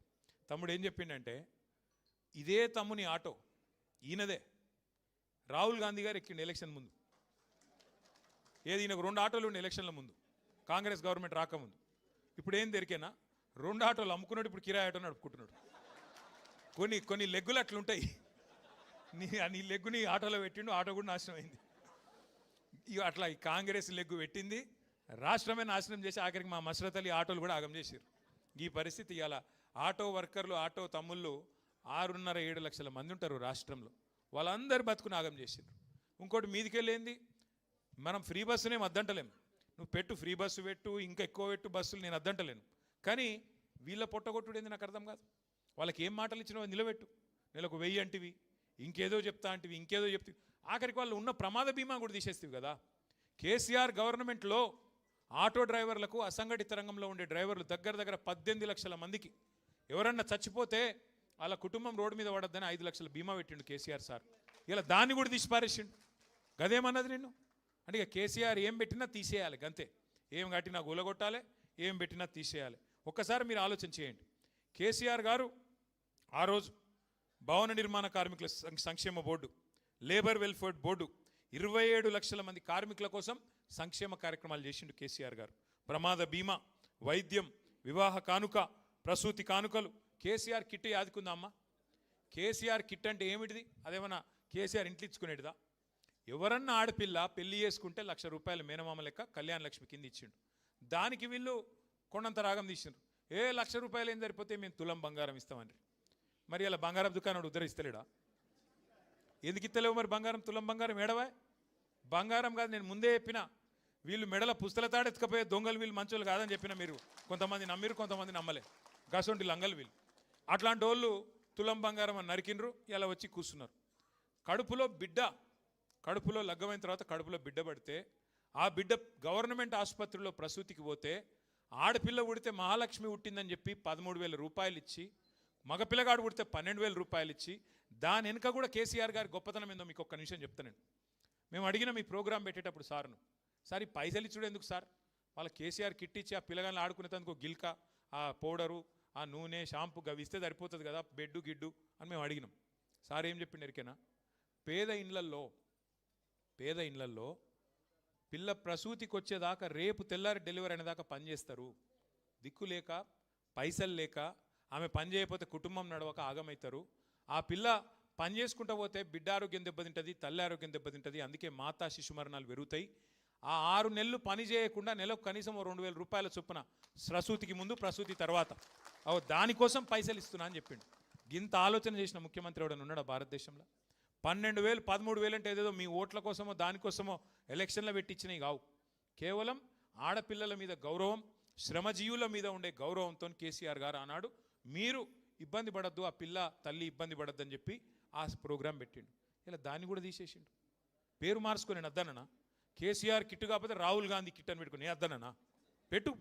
తమ్ముడు ఏం చెప్పిండంటే, ఇదే తమ్ముని ఆటో ఈయనదే రాహుల్ గాంధీ గారు ఎక్కిండు ఎలక్షన్ ముందు. ఏది, ఈయనకు 2 ఆటోలు ఉండే ఎలక్షన్ల ముందు, కాంగ్రెస్ గవర్నమెంట్ రాకముందు. ఇప్పుడు ఏం దొరికేనా, 2 ఆటోలు అమ్ముకున్నాడు, ఇప్పుడు కిరాయి ఆటో నడుపుకుంటున్నాడు. కొన్ని లెగ్గులు అట్లుంటాయి, నీ లెగ్గుని ఆటోలో పెట్టిండు, ఆటో కూడా నాశనం అయింది. ఇక అట్లా ఈ కాంగ్రెస్ లెగ్గు పెట్టింది, రాష్ట్రమే నాశనం చేసి ఆఖరికి మా మస్రత్ అలీ ఆటోలు కూడా ఆగం చేశారు. ఈ పరిస్థితి ఇవాళ ఆటో వర్కర్లు, ఆటో తమ్ముళ్ళు 6.5-7 లక్షల మంది ఉంటారు రాష్ట్రంలో, వాళ్ళందరూ బతుకుని ఆగం చేసారు. ఇంకోటి మీదికెళ్ళేంది, మనం ఫ్రీ బస్సునేం అద్దంటలేము, నువ్వు పెట్టు ఫ్రీ బస్సు పెట్టు, ఇంకా ఎక్కువ పెట్టు బస్సులు, నేను అద్దంటలేను. కానీ వీళ్ళ పొట్టగొట్టుడు ఏంది నాకు అర్థం కాదు. వాళ్ళకి ఏం మాటలు ఇచ్చినావో నిలబెట్టు. నెలకు 1000 అంటివి, ఇంకేదో చెప్తా అంటే ఇంకేదో చెప్తావు. ఆఖరికి వాళ్ళు ఉన్న ప్రమాద బీమా కూడా తీసేస్తావు కదా. కేసీఆర్ గవర్నమెంట్లో ఆటో డ్రైవర్లకు, అసంఘటిత రంగంలో ఉండే డ్రైవర్లు దగ్గర 18 లక్షల మందికి ఎవరన్నా చచ్చిపోతే వాళ్ళ కుటుంబం రోడ్డు మీద పడద్దని 5 లక్షల బీమా పెట్టిండు కేసీఆర్ సార్. ఇలా దాన్ని కూడా తీసి పారేసిండు. గదేమన్నది నిన్ను అంటే ఇక కేసీఆర్ ఏం పెట్టినా తీసేయాలి గంతే. ఏం కట్టినా గూలగొట్టాలి, ఏం పెట్టినా తీసేయాలి. ఒక్కసారి మీరు ఆలోచన చేయండి. కేసీఆర్ గారు ఆ రోజు భవన నిర్మాణ కార్మికుల సంక్షేమ బోర్డు, లేబర్ వెల్ఫేర్ బోర్డు 27 లక్షల మంది కార్మికుల కోసం సంక్షేమ కార్యక్రమాలు చేసిండు కేసీఆర్ గారు. ప్రమాద బీమా, వైద్యం, వివాహ కానుక, ప్రసూతి కానుకలు. కేసీఆర్ కిట్ యాదుకుందా అమ్మ? కేసీఆర్ కిట్ అంటే ఏమిటిది? అదేమన్నా కేసీఆర్ ఇంట్లో ఇచ్చుకునేటిదా? ఎవరన్నా ఆడపిల్ల పెళ్లి చేసుకుంటే ₹1,00,000 మేనమామ లెక్క కళ్యాణ లక్ష్మి కింద ఇచ్చిండు. దానికి వీళ్ళు కొండంత రాగం తీసిండ్రు. ₹1,00,000 ఏం సరిపోతే మేము తులం బంగారం ఇస్తామని. మరి అలా బంగారం దుకాణం ఉద్ధరిస్తలేడా? ఎందుకు ఇస్తలేవు మరి బంగారం? తులం బంగారం ఏడవా? బంగారం కాదు, నేను ముందే చెప్పిన. వీళ్ళు మెడల పుస్తల తాడెత్తుకపోయే దొంగలు, వీళ్ళు మంచోళ్ళు కాదని చెప్పిన. మీరు కొంతమంది నమ్మిరు, కొంతమంది నమ్మలే. గసొంటి లంగలు వీళ్ళు. అట్లాంటి వాళ్ళు తులం బంగారం అని నరికిండ్రు. ఇలా వచ్చి కూర్చున్నారు. కడుపులో లగ్గమైన తర్వాత కడుపులో బిడ్డ పడితే ఆ బిడ్డ గవర్నమెంట్ ఆసుపత్రిలో ప్రసూతికి పోతే ఆడపిల్ల ఉడితే మహాలక్ష్మి ఉట్టిందని చెప్పి ₹13,000 ఇచ్చి, మగపిల్లగాడు ఉడితే ₹12,000 ఇచ్చి, దాని వెనుక కూడా కేసీఆర్ గారి గొప్పతనం ఏందో మీకు ఒక్క నిమిషం చెప్తాను. మేము అడిగిన మీ ప్రోగ్రాం పెట్టేటప్పుడు సార్ను, సార్ ఈ పైసలు ఇచ్చుడు ఎందుకు సార్? వాళ్ళ కేసీఆర్ కిట్ ఇచ్చి ఆ పిల్లగాలను ఆడుకునేందుకు గిల్క, ఆ పౌడరు, ఆ నూనె, షాంపూ అవి ఇస్తే సరిపోతుంది కదా, బెడ్డు గిడ్డు అని మేము అడిగినాం. సార్ ఏం చెప్పిండు ఎరికేనా? పేద ఇండ్లల్లో పిల్ల ప్రసూతికి వచ్చేదాకా, రేపు తెల్లారి డెలివరీ అయినదాకా పనిచేస్తారు. దిక్కు లేక, పైసలు లేక, ఆమె పని చేయకపోతే కుటుంబం నడవక ఆగమవుతారు. ఆ పిల్ల పని చేసుకుంటూ పోతే బిడ్డ ఆరోగ్యం దెబ్బతింటుంది, తల్లి ఆరోగ్యం దెబ్బతింటుంది. అందుకే మాతా శిశు మరణాలు పెరుగుతాయి. ఆ 6 నెలలు పని చేయకుండా నెలకు కనీసం ₹2,000 చొప్పున, ప్రసూతికి ముందు ప్రసూతి తర్వాత, దానికోసం పైసలు ఇస్తున్నా అని చెప్పిండు. గింత ఆలోచన చేసిన ముఖ్యమంత్రి ఎవడని ఉన్నాడా భారతదేశంలో? 12,000, 13,000 అంటే ఏదేదో మీ ఓట్ల కోసమో దానికోసమో ఎలక్షన్లో పెట్టించినవి కావు. కేవలం ఆడపిల్లల మీద గౌరవం, శ్రమజీవుల మీద ఉండే గౌరవంతో కేసీఆర్ గారు అన్నాడు మీరు ఇబ్బంది పడద్దు, ఆ పిల్ల తల్లి ఇబ్బంది పడద్దు అని చెప్పి ఆ ప్రోగ్రాం పెట్టిండు. ఇలా దాన్ని కూడా తీసేసిండు. పేరు మార్చుకొని నేను అద్దనన్నా. కేసీఆర్ కిట్ కాకపోతే రాహుల్ గాంధీ కిట్ అని పెట్టుకుని అద్దనన్నా. పెట్టు,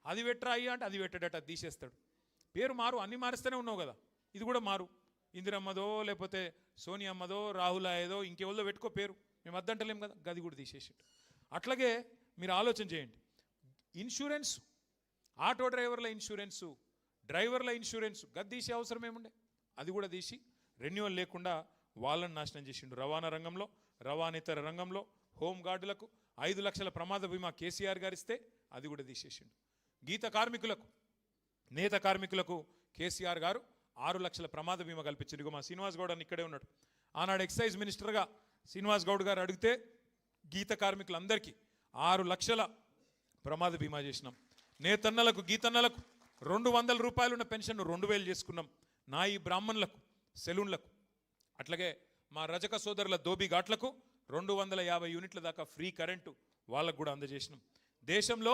అది పెట్టరా అయ్యా అంటే అది పెట్టడట, అది తీసేస్తాడు. పేరు మారు, అన్ని మారుస్తూనే ఉన్నావు కదా, ఇది కూడా మారు. ఇందిరమ్మదో లేకపోతే సోనియమ్మదో రాహుల్ అయ్యేదో ఇంకెవరిదో పెట్టుకో పేరు, మేము అద్దంటలేం కదా, గది కూడా తీసేసిండు. అట్లాగే మీరు ఆలోచన చేయండి. ఇన్సూరెన్స్, ఆటో డ్రైవర్ల ఇన్సూరెన్సు, డ్రైవర్ల ఇన్సూరెన్స్ గది తీసే అవసరం ఏముండే? అది కూడా తీసి రెన్యువల్ లేకుండా వాళ్ళని నాశనం చేసిండు. రవాణా రంగంలో, రవాణేతర రంగంలో హోంగార్డులకు 5 లక్షల ప్రమాద బీమా కేసీఆర్ గారు ఇస్తే అది కూడా తీసేసిండు. గీత కార్మికులకు, నేత కార్మికులకు కేసీఆర్ గారు 6 లక్షల ప్రమాద బీమా కల్పించింది. ఇగో మా శ్రీనివాస్ గౌడ్ అని ఇక్కడే ఉన్నాడు. ఆనాడు ఎక్సైజ్ మినిస్టర్గా శ్రీనివాస్ గౌడ్ గారు అడిగితే గీత కార్మికులందరికీ 6 లక్షల ప్రమాద బీమా చేసినాం. నేతన్నలకు, గీతన్నలకు ₹200 ఉన్న పెన్షన్ 2,000 చేసుకున్నాం. నాయి బ్రాహ్మణులకు, సెలూన్లకు, అట్లాగే మా రజక సోదరుల దోబీ ఘాట్లకు 250 యూనిట్ల దాకా ఫ్రీ కరెంటు వాళ్ళకు కూడా అందజేసినాం. దేశంలో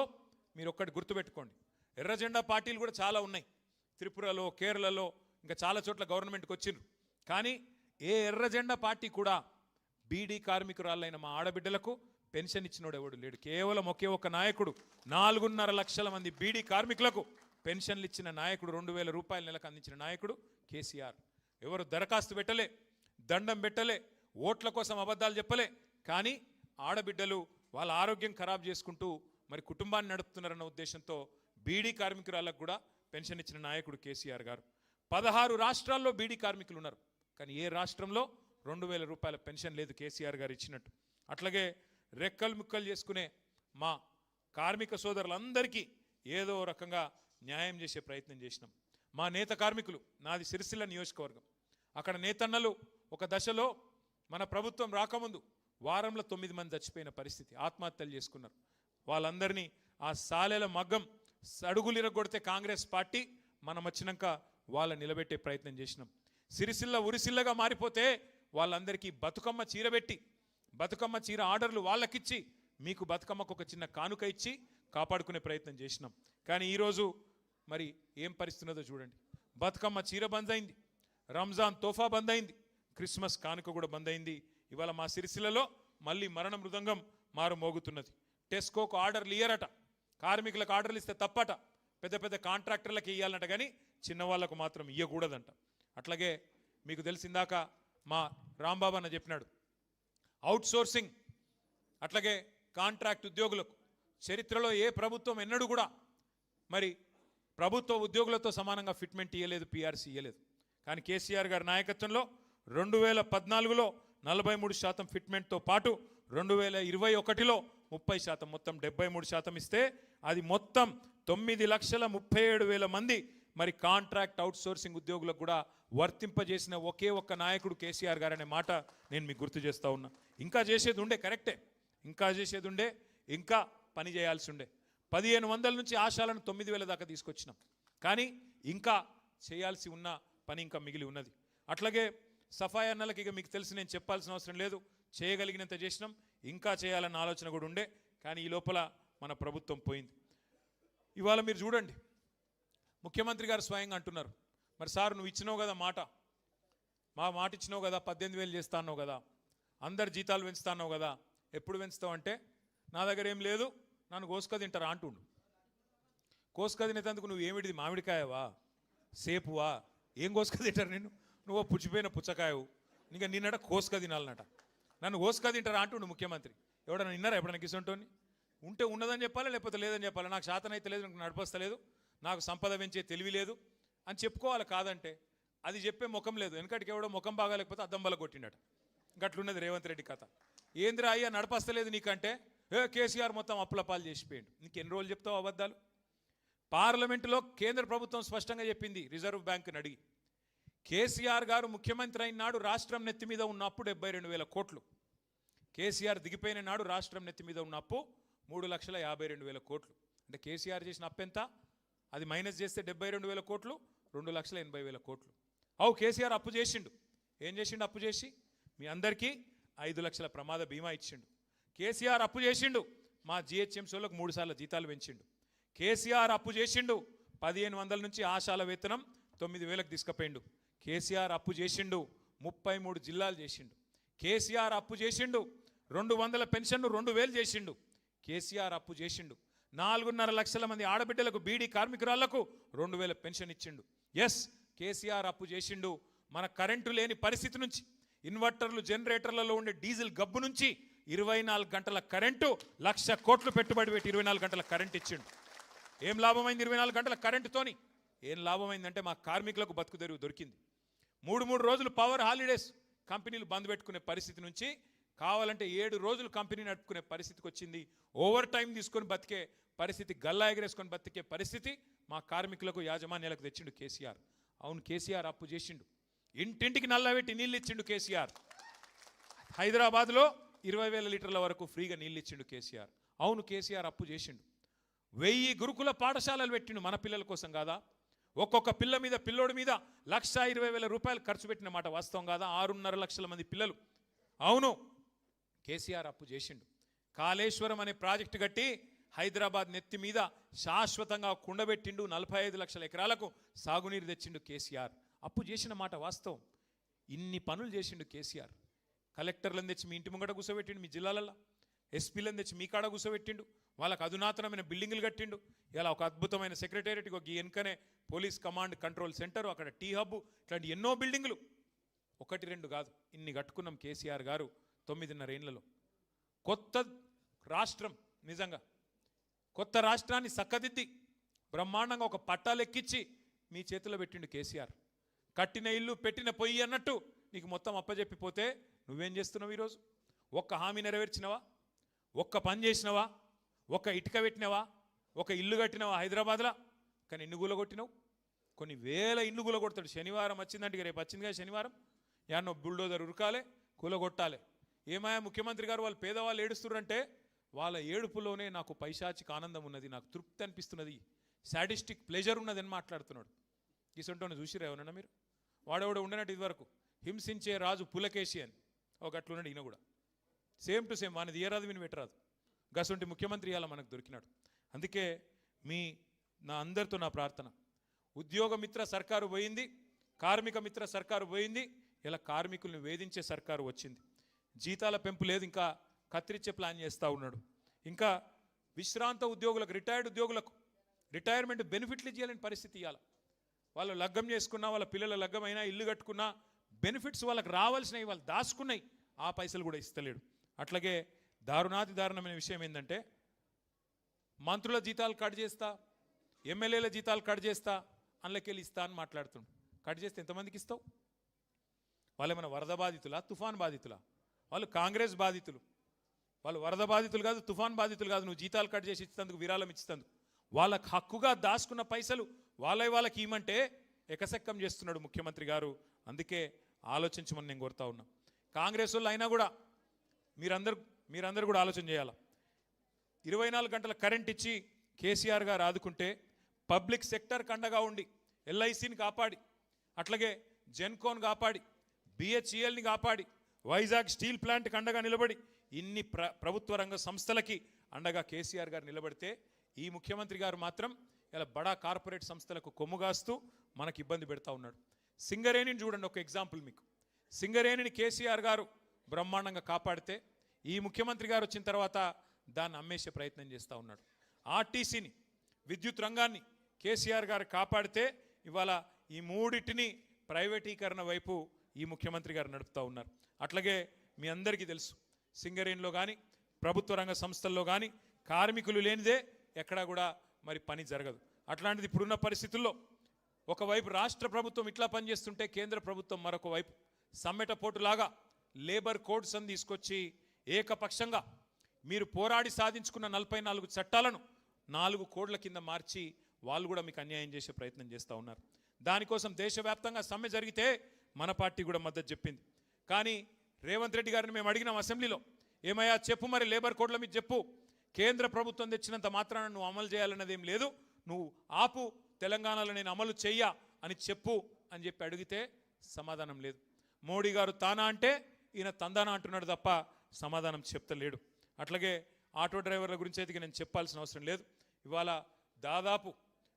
మీరు ఒక్కటి గుర్తుపెట్టుకోండి, ఎర్ర జెండా పార్టీలు కూడా చాలా ఉన్నాయి. త్రిపురలో, కేరళలో, ఇంకా చాలా చోట్ల గవర్నమెంట్కి వచ్చిండ్రు. కానీ ఏ ఎర్ర జెండా పార్టీ కూడా బీడీ కార్మికురాలైన మా ఆడబిడ్డలకు పెన్షన్ ఇచ్చినోడు ఎవడు లేడు. కేవలం ఒకే ఒక నాయకుడు 4.5 లక్షల మంది బీడీ కార్మికులకు పెన్షన్లు ఇచ్చిన నాయకుడు, ₹2,000 నెలకు అందించిన నాయకుడు కేసీఆర్. ఎవరు దరఖాస్తు పెట్టలే, దండం పెట్టలే, ఓట్ల కోసం అబద్ధాలు చెప్పలే. కానీ ఆడబిడ్డలు వాళ్ళ ఆరోగ్యం ఖరాబ్ చేసుకుంటూ మరి కుటుంబాన్ని నడుపుతున్నారన్న ఉద్దేశంతో బీడీ కార్మికురాలకు కూడా పెన్షన్ ఇచ్చిన నాయకుడు కేసీఆర్ గారు. 16 రాష్ట్రాల్లో బీడీ కార్మికులు ఉన్నారు, కానీ ఏ రాష్ట్రంలో ₹2,000 పెన్షన్ లేదు కేసీఆర్ గారు ఇచ్చినట్టు. అట్లాగే రెక్కలు ముక్కలు చేసుకునే మా కార్మిక సోదరులందరికీ ఏదో రకంగా న్యాయం చేసే ప్రయత్నం చేసినాం. మా నేత కార్మికులు, నాది సిరిసిల్ల నియోజకవర్గం, అక్కడ నేతన్నలు ఒక దశలో మన ప్రభుత్వం రాకముందు వారంలో 9 మంది చచ్చిపోయిన పరిస్థితి, ఆత్మహత్యలు చేసుకున్నారు. వాళ్ళందరినీ ఆ సాలెల మగ్గం సడుగులిరగొడితే కాంగ్రెస్ పార్టీ మనం వచ్చినాక వాళ్ళ నిలబెట్టే ప్రయత్నం చేసినాం. సిరిసిల్ల ఉరిసిల్లగా మారిపోతే వాళ్ళందరికీ బతుకమ్మ చీర పెట్టి, బతుకమ్మ చీర ఆర్డర్లు వాళ్ళకిచ్చి, మీకు బతుకమ్మకు ఒక చిన్న కానుక ఇచ్చి కాపాడుకునే ప్రయత్నం చేసినాం. కానీ ఈరోజు మరి ఏం పరిస్థితున్నదో చూడండి. బతుకమ్మ చీర బంద్ అయింది, రంజాన్ తోఫా బంద్ అయింది, క్రిస్మస్ కానుక కూడా బంద్ అయింది. ఇవాళ మా సిరిసిల్లలో మళ్ళీ మరణ మృదంగం మారు మోగుతున్నది. టెస్కోకు ఆర్డర్లు ఇయ్యరట, కార్మికులకు ఆర్డర్లు ఇస్తే తప్పట, పెద్ద పెద్ద కాంట్రాక్టర్లకు ఇవ్వాలంట, కానీ చిన్నవాళ్లకు మాత్రం ఇవ్వకూడదంట. అట్లాగే మీకు తెలిసిందాక మా రాంబాబు అన్న చెప్పినాడు, అవుట్ సోర్సింగ్ అట్లాగే కాంట్రాక్ట్ ఉద్యోగులకు చరిత్రలో ఏ ప్రభుత్వం ఎన్నడూ కూడా మరి ప్రభుత్వ ఉద్యోగులతో సమానంగా ఫిట్మెంట్ ఇవ్వలేదు, పిఆర్సీ ఇవ్వలేదు. కానీ కేసీఆర్ గారి నాయకత్వంలో 2014లో 43% ఫిట్మెంట్తో పాటు 2021లో 30%, మొత్తం 73% ఇస్తే అది మొత్తం 9,37,000 మంది మరి కాంట్రాక్ట్ అవుట్ సోర్సింగ్ ఉద్యోగులకు కూడా వర్తింపజేసిన ఒకే ఒక్క నాయకుడు కేసీఆర్ గారు అనే మాట నేను మీకు గుర్తు చేస్తూ ఉన్నా. ఇంకా చేసేది ఉండే, కరెక్టే, ఇంకా చేసేది ఉండే, ఇంకా పని చేయాల్సి ఉండే. 1,500 నుంచి ఆశాలను 9,000 దాకా తీసుకొచ్చినాం, కానీ ఇంకా చేయాల్సి ఉన్న పని ఇంకా మిగిలి ఉన్నది. అట్లాగే సఫాయి అన్నలకి ఇక మీకు తెలిసి నేను చెప్పాల్సిన అవసరం లేదు, చేయగలిగినంత చేసినాం, ఇంకా చేయాలన్న ఆలోచన కూడా ఉండే, కానీ ఈ లోపల మన ప్రభుత్వం పోయింది. ఇవాళ మీరు చూడండి, ముఖ్యమంత్రి గారు స్వయంగా అంటున్నారు, మరి సార్ నువ్వు ఇచ్చినావు కదా మాట ఇచ్చినావు కదా, 18,000 చేస్తా అన్నావు కదా, అందరు జీతాలు పెంచుతా అన్నావు కదా, ఎప్పుడు పెంచుతావు అంటే నా దగ్గర ఏం లేదు, నన్ను కోసుక తింటారా అంటుండు. కోసుక తినేందుకు నువ్వు ఏమిటిది, మామిడికాయవా, సేపువా, ఏం కోసుక తింటారు నిన్ను, నువ్వు పుచ్చిపోయిన పుచ్చకాయవు, ఇంకా నిన్నట కోసుక తినాలన్నట, నన్ను కోసుక తింటారా అంటుండు ముఖ్యమంత్రి. ఎవడన్నా విన్నారా ఎప్పుడన్నా కిసంటోని? ఉంటే ఉన్నదని చెప్పాలి, లేకపోతే లేదని చెప్పాలి. నాకు శాతనైతే లేదు, నాకు నడిపస్తలేదు, నాకు సంపద పెంచే తెలివి లేదు అని చెప్పుకోవాలి. కాదంటే అది చెప్పే ముఖం లేదు. వెనకటికి ఎవడో ముఖం బాగాలేకపోతే అద్దం బల కొట్టిండట. గట్లున్నది రేవంత్ రెడ్డి కథ. ఏంద్రా అయ్యా నడపస్తలేదు నీకంటే, కేసీఆర్ మొత్తం అప్పుల పాలు చేసిపోయిండు. ఇంకెన్ని రోజులు చెప్తావు అబద్ధాలు? పార్లమెంటులో కేంద్ర ప్రభుత్వం స్పష్టంగా చెప్పింది, రిజర్వ్ బ్యాంకుని అడిగి, కేసీఆర్ గారు ముఖ్యమంత్రి అయిన నాడు రాష్ట్రం నెత్తి మీద ఉన్న అప్పు 72,000 కోట్లు. కేసీఆర్ దిగిపోయిన నాడు రాష్ట్రం నెత్తి మీద ఉన్న అప్పు 3,52,000 కోట్లు. అంటే కేసీఆర్ చేసిన అప్పు ఎంత? అది మైనస్ చేస్తే 72,000 కోట్లు, 2,80,000 కోట్లు. కేసీఆర్ అప్పు చేసిండు. ఏం చేసిండు? అప్పు చేసి మీ అందరికీ 5 లక్షల ప్రమాద బీమా ఇచ్చిండు. కేసీఆర్ అప్పు చేసిండు, మా జిహెచ్ఎంసీలకు 3 సార్లు జీతాలు పెంచిండు. కేసీఆర్ అప్పు చేసిండు, 1,500 నుంచి ఆశాల వేతనం 9,000కి తీసుకుపోయిండు. కేసీఆర్ అప్పు చేసిండు, 33 జిల్లాలు చేసిండు. కేసీఆర్ అప్పు చేసిండు, 200 పెన్షన్ను 2,000 చేసిండు. కేసీఆర్ అప్పు చేసిండు, 4.5 లక్షల మంది ఆడబిడ్డలకు, బీడీ కార్మికురాళ్లకు 2,000 పెన్షన్ ఇచ్చిండు. ఎస్, కేసీఆర్ అప్పు చేసిండు. మన కరెంటు లేని పరిస్థితి నుంచి, ఇన్వర్టర్లు జనరేటర్లలో ఉండే డీజిల్ గబ్బు నుంచి 24 గంటల కరెంటు, 1,00,000 కోట్లు పెట్టుబడి పెట్టి 24 గంటల కరెంటు ఇచ్చిండు. ఏం లాభమైంది 24 గంటల కరెంటుతోని? ఏం లాభమైందంటే మా కార్మికులకు బతుకు తెరువు దొరికింది. 3 రోజులు పవర్ హాలిడేస్ కంపెనీలు బంద్ పెట్టుకునే పరిస్థితి నుంచి కావాలంటే 7 రోజులు కంపెనీ నడుపుకునే పరిస్థితికి వచ్చింది. ఓవర్ టైం తీసుకొని బతికే పరిస్థితి, గల్లా ఎగరేసుకొని బతికే పరిస్థితి మా కార్మికులకు, యాజమాన్యాలకు తెచ్చిండు కేసీఆర్. అవును, కేసీఆర్ అప్పు చేసిండు. ఇంటింటికి నల్లబెట్టి నీళ్ళు ఇచ్చిండు కేసీఆర్. హైదరాబాద్లో 20,000 లీటర్ల వరకు ఫ్రీగా నీళ్ళు ఇచ్చిండు కేసీఆర్. అవును, కేసీఆర్ అప్పు చేసిండు. 1000 గురుకుల పాఠశాలలు పెట్టిండు మన పిల్లల కోసం కాదా? ఒక్కొక్క పిల్ల మీద, పిల్లోడి మీద 1,20,000 రూపాయలు ఖర్చు పెట్టిన మాట వాస్తవం కాదా? 6.5 లక్షల మంది పిల్లలు. అవును, కేసీఆర్ అప్పు చేసిండు. కాళేశ్వరం అనే ప్రాజెక్టు కట్టి హైదరాబాద్ నెత్తి మీద శాశ్వతంగా కుండబెట్టిండు. 45 లక్షల ఎకరాలకు సాగునీరు తెచ్చిండు కేసీఆర్. అప్పు చేసిన మాట వాస్తవం. ఇన్ని పనులు చేసిండు కేసీఆర్. కలెక్టర్లను తెచ్చి మీ ఇంటి ముంగట కూర్చోబెట్టిండు, మీ జిల్లాలలో ఎస్పీలను తెచ్చి మీ కాడ కూర్చోబెట్టిండు. వాళ్ళకు అధునాతనమైన బిల్డింగులు కట్టిండు. ఇలా ఒక అద్భుతమైన సెక్రటేరియట్, ఒక వెనుకనే పోలీస్ కమాండ్ కంట్రోల్ సెంటర్, అక్కడ టీ హబ్, ఇట్లాంటి ఎన్నో బిల్డింగులు, 1-2 కాదు, ఇన్ని కట్టుకున్నాం కేసీఆర్ గారు 9.5 ఏళ్లలో. కొత్త రాష్ట్రం, నిజంగా కొత్త రాష్ట్రాన్ని చక్కదిద్ది బ్రహ్మాండంగా ఒక పట్టాలెక్కించి మీ చేతిలో పెట్టిండు కేసీఆర్. కట్టిన ఇల్లు పెట్టిన పొయ్యి అన్నట్టు నీకు మొత్తం అప్పచెప్పిపోతే నువ్వేం చేస్తున్నావు ఈరోజు? ఒక్క హామీ నెరవేర్చినవా? ఒక్క పని చేసినవా? ఒక్క ఇటుక పెట్టినవా? ఒక ఇల్లు కట్టినవా హైదరాబాద్లో? కానీ ఎన్ని కూలగొట్టినావు? కొన్ని వేల ఇల్లు కూలగొడతాడు. శనివారం వచ్చిందంటే, రేపు వచ్చిందిగా శనివారం, యాన్నో బుల్డోజర్ ఉరకాలే, కూలగొట్టాలి. ఏమాయా ముఖ్యమంత్రి గారు వాళ్ళు పేదవాళ్ళు ఏడుస్తున్నారంటే వాళ్ళ ఏడుపులోనే నాకు పైశాచిక ఆనందం ఉన్నది, నాకు తృప్తి అనిపిస్తున్నది, సాడిస్టిక్ ప్లెజర్ ఉన్నది అని మాట్లాడుతున్నాడు. గీసంటోని చూసిరా ఏమన్నా మీరు? వాడెవడ ఉండనట్టు ఇదివరకు హింసించే రాజు పులకేశి అని ఒక అట్లున్నాడు. ఈయన కూడా సేమ్ టు సేమ్, వాని తీయరాదు, విని పెట్టరాదు. గసంటి ముఖ్యమంత్రి ఇవాళ మనకు దొరికినాడు. అందుకే నా అందరితో నా ప్రార్థన, ఉద్యోగ మిత్ర సర్కారు పోయింది, కార్మిక మిత్ర సర్కారు పోయింది, ఇలా కార్మికుల్ని వేధించే సర్కారు వచ్చింది. జీతాల పెంపు లేదు, ఇంకా కత్తిరించే ప్లాన్ చేస్తూ ఉన్నాడు. ఇంకా విశ్రాంత ఉద్యోగులకు, రిటైర్డ్ ఉద్యోగులకు రిటైర్మెంట్ బెనిఫిట్లు ఇవ్వాలని పరిస్థితి ఇవ్వాలి. వాళ్ళు లగ్గం చేసుకున్నా, వాళ్ళ పిల్లల లగ్గమైనా, ఇల్లు కట్టుకున్నా బెనిఫిట్స్ వాళ్ళకి రావాల్సినవి వాళ్ళు దాచుకున్నాయి, ఆ పైసలు కూడా ఇస్తలేడు. అట్లాగే దారుణాతి దారుణమైన విషయం ఏంటంటే మంత్రుల జీతాలు కట్ చేస్తా, ఎమ్మెల్యేల జీతాలు కట్ చేస్తా, అందులోకెళ్ళి ఇస్తా అని మాట్లాడుతున్నాడు. కట్ చేస్తే ఎంతమందికి ఇస్తావు? వాళ్ళు ఏమైనా వరద బాధితులా, తుఫాన్ బాధితులా? వాళ్ళు కాంగ్రెస్ బాధితులు. వాళ్ళు వరద బాధితులు కాదు, తుఫాన్ బాధితులు కాదు. నువ్వు జీతాలు కట్ చేసి ఇచ్చేందుకు, విరాళం ఇచ్చేందుకు వాళ్ళకు హక్కుగా దాచుకున్న పైసలు వాళ్ళకి ఇవ్వమంటే ఎకసెక్కం చేస్తున్నాడు ముఖ్యమంత్రి గారు. అందుకే ఆలోచించమని నేను కోరుతా ఉన్నా. కాంగ్రెస్ వాళ్ళు అయినా కూడా మీరందరూ కూడా ఆలోచన చేయాలి. 24 గంటల కరెంట్ ఇచ్చి కేసీఆర్ గారు ఆదుకుంటే, పబ్లిక్ సెక్టర్ కండగా ఉండి ఎల్ఐసిని కాపాడి, అట్లాగే జెన్కోన్ కాపాడి, బిహెచ్ఈఎల్ని కాపాడి, వైజాగ్ స్టీల్ ప్లాంట్ అండగా నిలబడి, ఇన్ని ప్రభుత్వ రంగ సంస్థలకి అండగా కేసీఆర్ గారు నిలబడితే, ఈ ముఖ్యమంత్రి గారు మాత్రం ఇలా బడా కార్పొరేట్ సంస్థలకు కొమ్ముగాస్తూ మనకు ఇబ్బంది పెడతా ఉన్నాడు. సింగరేణిని చూడండి, ఒక ఎగ్జాంపుల్ మీకు. సింగరేణిని కేసీఆర్ గారు బ్రహ్మాండంగా కాపాడితే, ఈ ముఖ్యమంత్రి గారు వచ్చిన తర్వాత దాన్ని అమ్మేసే ప్రయత్నం చేస్తూ ఉన్నాడు. ఆర్టీసీని, విద్యుత్ రంగాన్ని కేసీఆర్ గారు కాపాడితే, ఇవాళ ఈ మూడింటిని ప్రైవేటీకరణ వైపు ఈ ముఖ్యమంత్రి గారు నడుపుతూ ఉన్నారు. అట్లాగే మీ అందరికీ తెలుసు, సింగరేణిలో కానీ, ప్రభుత్వ రంగ సంస్థల్లో కానీ కార్మికులు లేనిదే ఎక్కడా కూడా మరి పని జరగదు. అట్లాంటిది ఇప్పుడున్న పరిస్థితుల్లో ఒకవైపు రాష్ట్ర ప్రభుత్వం ఇట్లా పనిచేస్తుంటే, కేంద్ర ప్రభుత్వం మరొక వైపు సమ్మెటపోటులాగా లేబర్ కోడ్స్ అని తీసుకొచ్చి ఏకపక్షంగా మీరు పోరాడి సాధించుకున్న 44 చట్టాలను 4 కోడ్ల కింద మార్చి వాళ్ళు కూడా మీకు అన్యాయం చేసే ప్రయత్నం చేస్తూ ఉన్నారు. దానికోసం దేశవ్యాప్తంగా సమ్మె జరిగితే మన పార్టీ కూడా మద్దతు చెప్పింది. కానీ రేవంత్ రెడ్డి గారిని మేము అడిగినాం అసెంబ్లీలో, ఏమయ్యా చెప్పు మరి లేబర్ కోడ్ల మీద చెప్పు, కేంద్ర ప్రభుత్వం తెచ్చినంత మాత్రాన నువ్వు అమలు చేయాలన్నది ఏం లేదు, నువ్వు ఆపు, తెలంగాణలో నేను అమలు చెయ్యా అని చెప్పు అని చెప్పి అడిగితే సమాధానం లేదు. మోడీ గారు తానా అంటే ఈయన తందానా అంటున్నాడు తప్ప సమాధానం చెప్తలేడు. అట్లాగే ఆటో డ్రైవర్ల గురించి అయితే నేను చెప్పాల్సిన అవసరం లేదు. ఇవాళ దాదాపు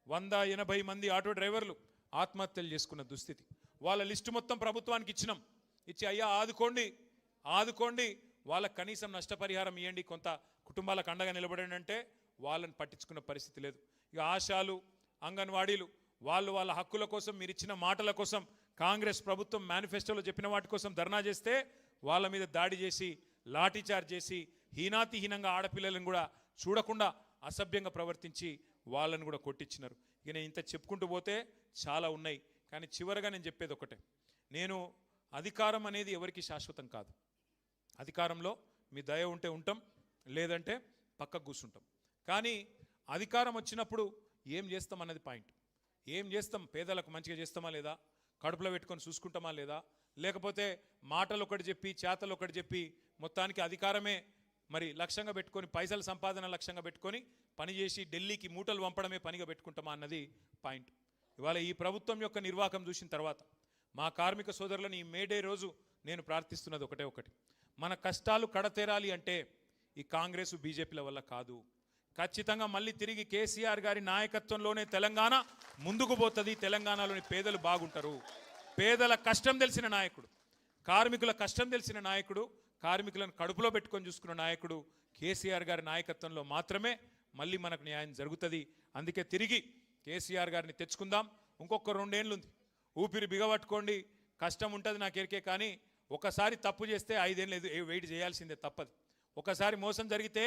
180 మంది ఆటో డ్రైవర్లు ఆత్మహత్యలు చేసుకున్న దుస్థితి. వాళ్ళ లిస్టు మొత్తం ప్రభుత్వానికి ఇచ్చినాం. ఇచ్చి అయ్యా ఆదుకోండి, వాళ్ళకు కనీసం నష్టపరిహారం ఇవ్వండి, కొంత కుటుంబాలకు అండగా నిలబడండి అంటే వాళ్ళని పట్టించుకున్న పరిస్థితి లేదు. ఇక ఆశాలు, అంగన్వాడీలు వాళ్ళ హక్కుల కోసం, మీరు ఇచ్చిన మాటల కోసం, కాంగ్రెస్ ప్రభుత్వం మేనిఫెస్టోలో చెప్పిన వాటి కోసం ధర్నా చేస్తే వాళ్ళ మీద దాడి చేసి, లాఠీచార్జ్ చేసి, హీనాతిహీనంగా ఆడపిల్లలను కూడా చూడకుండా అసభ్యంగా ప్రవర్తించి వాళ్ళని కూడా కొట్టించినారు. ఇక నేను ఇంత చెప్పుకుంటూ పోతే చాలా ఉన్నాయి. కానీ చివరగా నేను చెప్పేది ఒకటే, నేను అధికారం అనేది ఎవరికి శాశ్వతం కాదు. అధికారంలో మీ దయ ఉంటే ఉంటాం, లేదంటే పక్కకు కూర్చుంటాం. కానీ అధికారం వచ్చినప్పుడు ఏం చేస్తాం అన్నది పాయింట్. ఏం చేస్తాం? పేదలకు మంచిగా చేస్తామా లేదా, కడుపులో పెట్టుకొని చూసుకుంటామా లేదా, లేకపోతే మాటలు ఒకటి చెప్పి చేతలు ఒకటి చెప్పి మొత్తానికి అధికారమే మరి లక్ష్యంగా పెట్టుకొని, పైసల సంపాదన లక్ష్యంగా పెట్టుకొని పనిచేసి ఢిల్లీకి మూటలు పంపడమే పనిగా పెట్టుకుంటామా అన్నది పాయింట్. ఇవాళ ఈ ప్రభుత్వం యొక్క నిర్వాహకం చూసిన తర్వాత మా కార్మిక సోదరులను ఈ మేడే రోజు నేను ప్రార్థిస్తున్నది ఒకటి, మన కష్టాలు కడతేరాలి అంటే ఈ కాంగ్రెస్ బీజేపీల వల్ల కాదు. ఖచ్చితంగా మళ్ళీ తిరిగి కేసీఆర్ గారి నాయకత్వంలోనే తెలంగాణ ముందుకు పోతుంది. తెలంగాణలోని పేదలు బాగుంటారు. పేదల కష్టం తెలిసిన నాయకుడు, కార్మికుల కష్టం తెలిసిన నాయకుడు, కార్మికులను కడుపులో పెట్టుకొని చూసుకున్న నాయకుడు కేసీఆర్ గారి నాయకత్వంలో మాత్రమే మళ్ళీ మనకు న్యాయం జరుగుతుంది. అందుకే తిరిగి కేసీఆర్ గారిని తెచ్చుకుందాం. ఇంకొక 2 ఏళ్ళు ఉంది, ఊపిరి బిగబట్టుకోండి. కష్టం ఉంటుంది నాకు ఎరికే, కానీ ఒకసారి తప్పు చేస్తే 5 ఏళ్ళు వెయిట్ చేయాల్సిందే, తప్పదు. ఒకసారి మోసం జరిగితే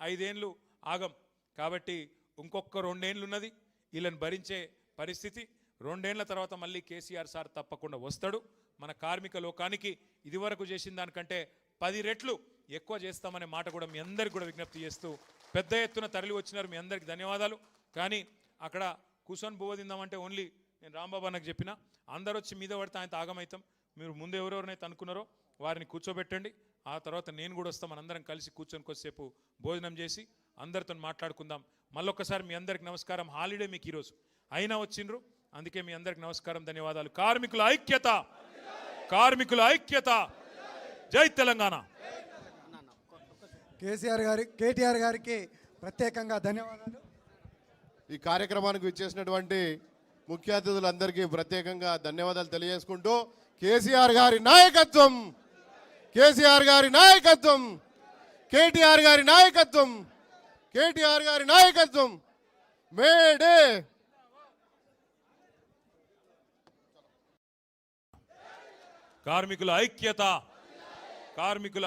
5 ఏళ్ళు ఆగం. కాబట్టి ఇంకొక 2 ఏళ్ళు ఉన్నది, వీళ్ళని భరించే పరిస్థితి. 2 ఏళ్ల తర్వాత మళ్ళీ కేసీఆర్ సార్ తప్పకుండా వస్తాడు. మన కార్మిక లోకానికి ఇదివరకు చేసిన దానికంటే 10 రెట్లు ఎక్కువ చేస్తామనే మాట కూడా మీ అందరికి కూడా విజ్ఞప్తి చేస్తూ, పెద్ద ఎత్తున తరలి వచ్చినారు, మీ అందరికి ధన్యవాదాలు. కానీ అక్కడ కూర్చొని పోవదిందామంటే ఓన్లీ నేను రాంబాబు అన్నకు చెప్పిన, అందరూ వచ్చి మీద పడితే ఆయన ఆగమవుతాం. మీరు ముందు ఎవరెవరినైతే అనుకున్నారో వారిని కూర్చోబెట్టండి. ఆ తర్వాత నేను కూడా వస్తాం, మనందరం కలిసి కూర్చొని కొద్దిసేపు భోజనం చేసి అందరితో మాట్లాడుకుందాం. మళ్ళొక్కసారి మీ అందరికి నమస్కారం. హాలిడే మీకు ఈరోజు అయినా వచ్చిండ్రు, అందుకే మీ అందరికి నమస్కారం, ధన్యవాదాలు. కార్మికుల ఐక్యత, కార్మికుల ఐక్యత, జై తెలంగాణ. కేటీఆర్ గారికి ప్రత్యేకంగా ధన్యవాదాలు. ఈ కార్యక్రమానికి విచ్చేసినటువంటి ముఖ్య అతిథులందరికీ ప్రత్యేకంగా ధన్యవాదాలు తెలియజేసుకుంటూ కేసీఆర్ గారి నాయకత్వం, కేసీఆర్ గారి నాయకత్వం, కేటీఆర్ గారి నాయకత్వం, కేటీఆర్ గారి నాయకత్వం. మేడే కార్మికుల ఐక్యత, కార్మికుల